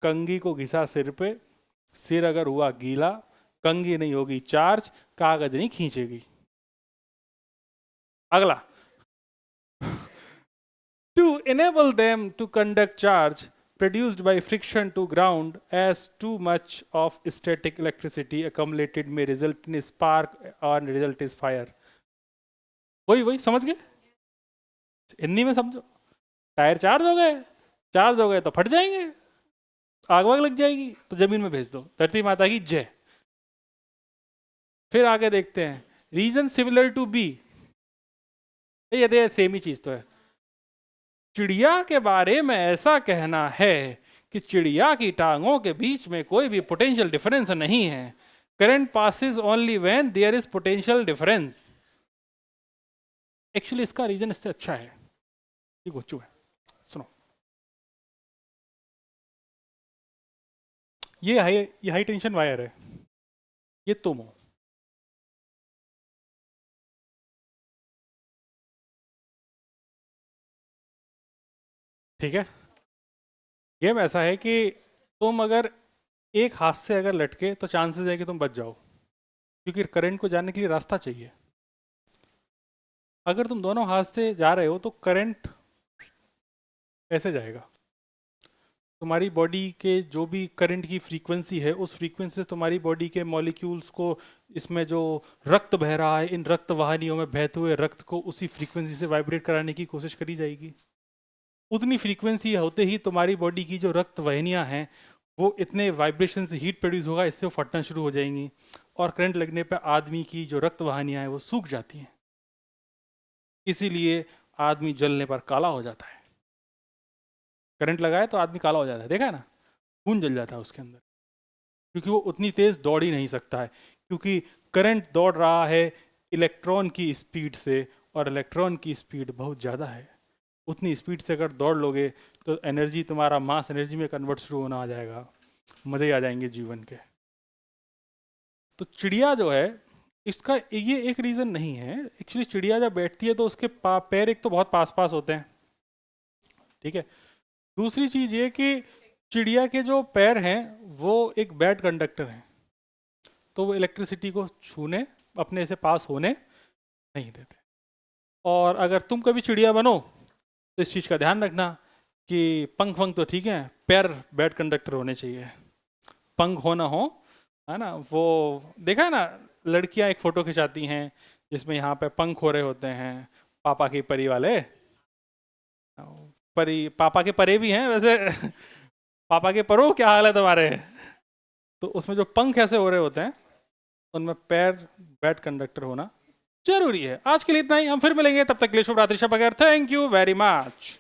कंघी को घिसा सिर पे, सिर अगर हुआ गीला, कंघी नहीं होगी चार्ज, कागज नहीं खींचेगी। अगला, to enable them to conduct charge produced by friction to ground, as too much of static electricity accumulated may result in spark or result is fire. वही वही समझ गए? हिंदी में समझो। टायर चार्ज हो गए तो फट जाएंगे, आग वाग लग जाएगी, तो जमीन में भेज दो। धरती माता की जय। फिर आगे देखते हैं, रीजन सिमिलर टू बी। ये सेम ही चीज तो है। चिड़िया के बारे में ऐसा कहना है कि चिड़िया की टांगों के बीच में कोई भी पोटेंशियल डिफरेंस नहीं है। Current passes only when there is potential difference. Actually इसका रीजन इससे अच्छा है, ये गोचू है। सुनो, ये हाई टेंशन वायर है, ये तुम हो। ठीक है, गेम ऐसा है कि तुम अगर एक हाथ से अगर लटके तो चांसेस है कि तुम बच जाओ, क्योंकि करंट को जाने के लिए रास्ता चाहिए। अगर तुम दोनों हाथ से जा रहे हो तो करंट ऐसे जाएगा। तुम्हारी बॉडी के जो भी करंट की फ्रीक्वेंसी है, उस फ्रीक्वेंसी से तुम्हारी बॉडी के मॉलिक्यूल्स को, इसमें जो रक्त बह रहा है, इन रक्त वाहिनियों में बहते हुए रक्त को उसी फ्रीक्वेंसी से वाइब्रेट कराने की कोशिश करी जाएगी। उतनी फ्रीक्वेंसी होते ही तुम्हारी बॉडी की जो रक्त वाहिनियाँ हैं वो इतने वाइब्रेशन से हीट प्रोड्यूस होगा, इससे वो फटना शुरू हो जाएंगी, और करंट लगने पर आदमी की जो रक्त वाहिनियाँ हैं वो सूख जाती हैं। इसीलिए आदमी जलने पर काला हो जाता है। करंट लगाए तो आदमी काला हो जाता है, देखा है ना, खून जल जाता है उसके अंदर। क्योंकि वो उतनी तेज दौड़ ही नहीं सकता है, क्योंकि करंट दौड़ रहा है इलेक्ट्रॉन की स्पीड से, और इलेक्ट्रॉन की स्पीड बहुत ज़्यादा है। उतनी स्पीड से अगर दौड़ लोगे तो एनर्जी, तुम्हारा मास एनर्जी में कन्वर्ट शुरू होना आ जाएगा, मज़े ही आ जाएंगे जीवन के। तो चिड़िया जो है, इसका ये एक रीज़न नहीं है। एक्चुअली चिड़िया जब बैठती है तो उसके पैर एक तो बहुत पास पास होते हैं, ठीक है। दूसरी चीज़ ये कि चिड़िया के जो पैर हैं वो एक बैड कंडक्टर हैं, तो वो इलेक्ट्रिसिटी को छूने, अपने से पास होने नहीं देते। और अगर तुम कभी चिड़िया बनो तो इस चीज़ का ध्यान रखना कि पंख वंख तो ठीक है, पैर बैड कंडक्टर होने चाहिए। पंख हो ना हो, है ना, वो देखा है ना, लड़कियां एक फ़ोटो खिंचाती हैं जिसमें यहाँ पे पंख हो रहे होते हैं, पापा की परी वाले। परी, पापा के परे भी हैं वैसे। पापा के परो, क्या हाल है तुम्हारे? तो उसमें जो पंख ऐसे हो रहे होते हैं, उनमें पैर बैड कंडक्टर होना जरूरी है। आज के लिए इतना ही, हम फिर मिलेंगे, तब तक के लिए शुभ रात्रि, शब बगैर। Thank you very much.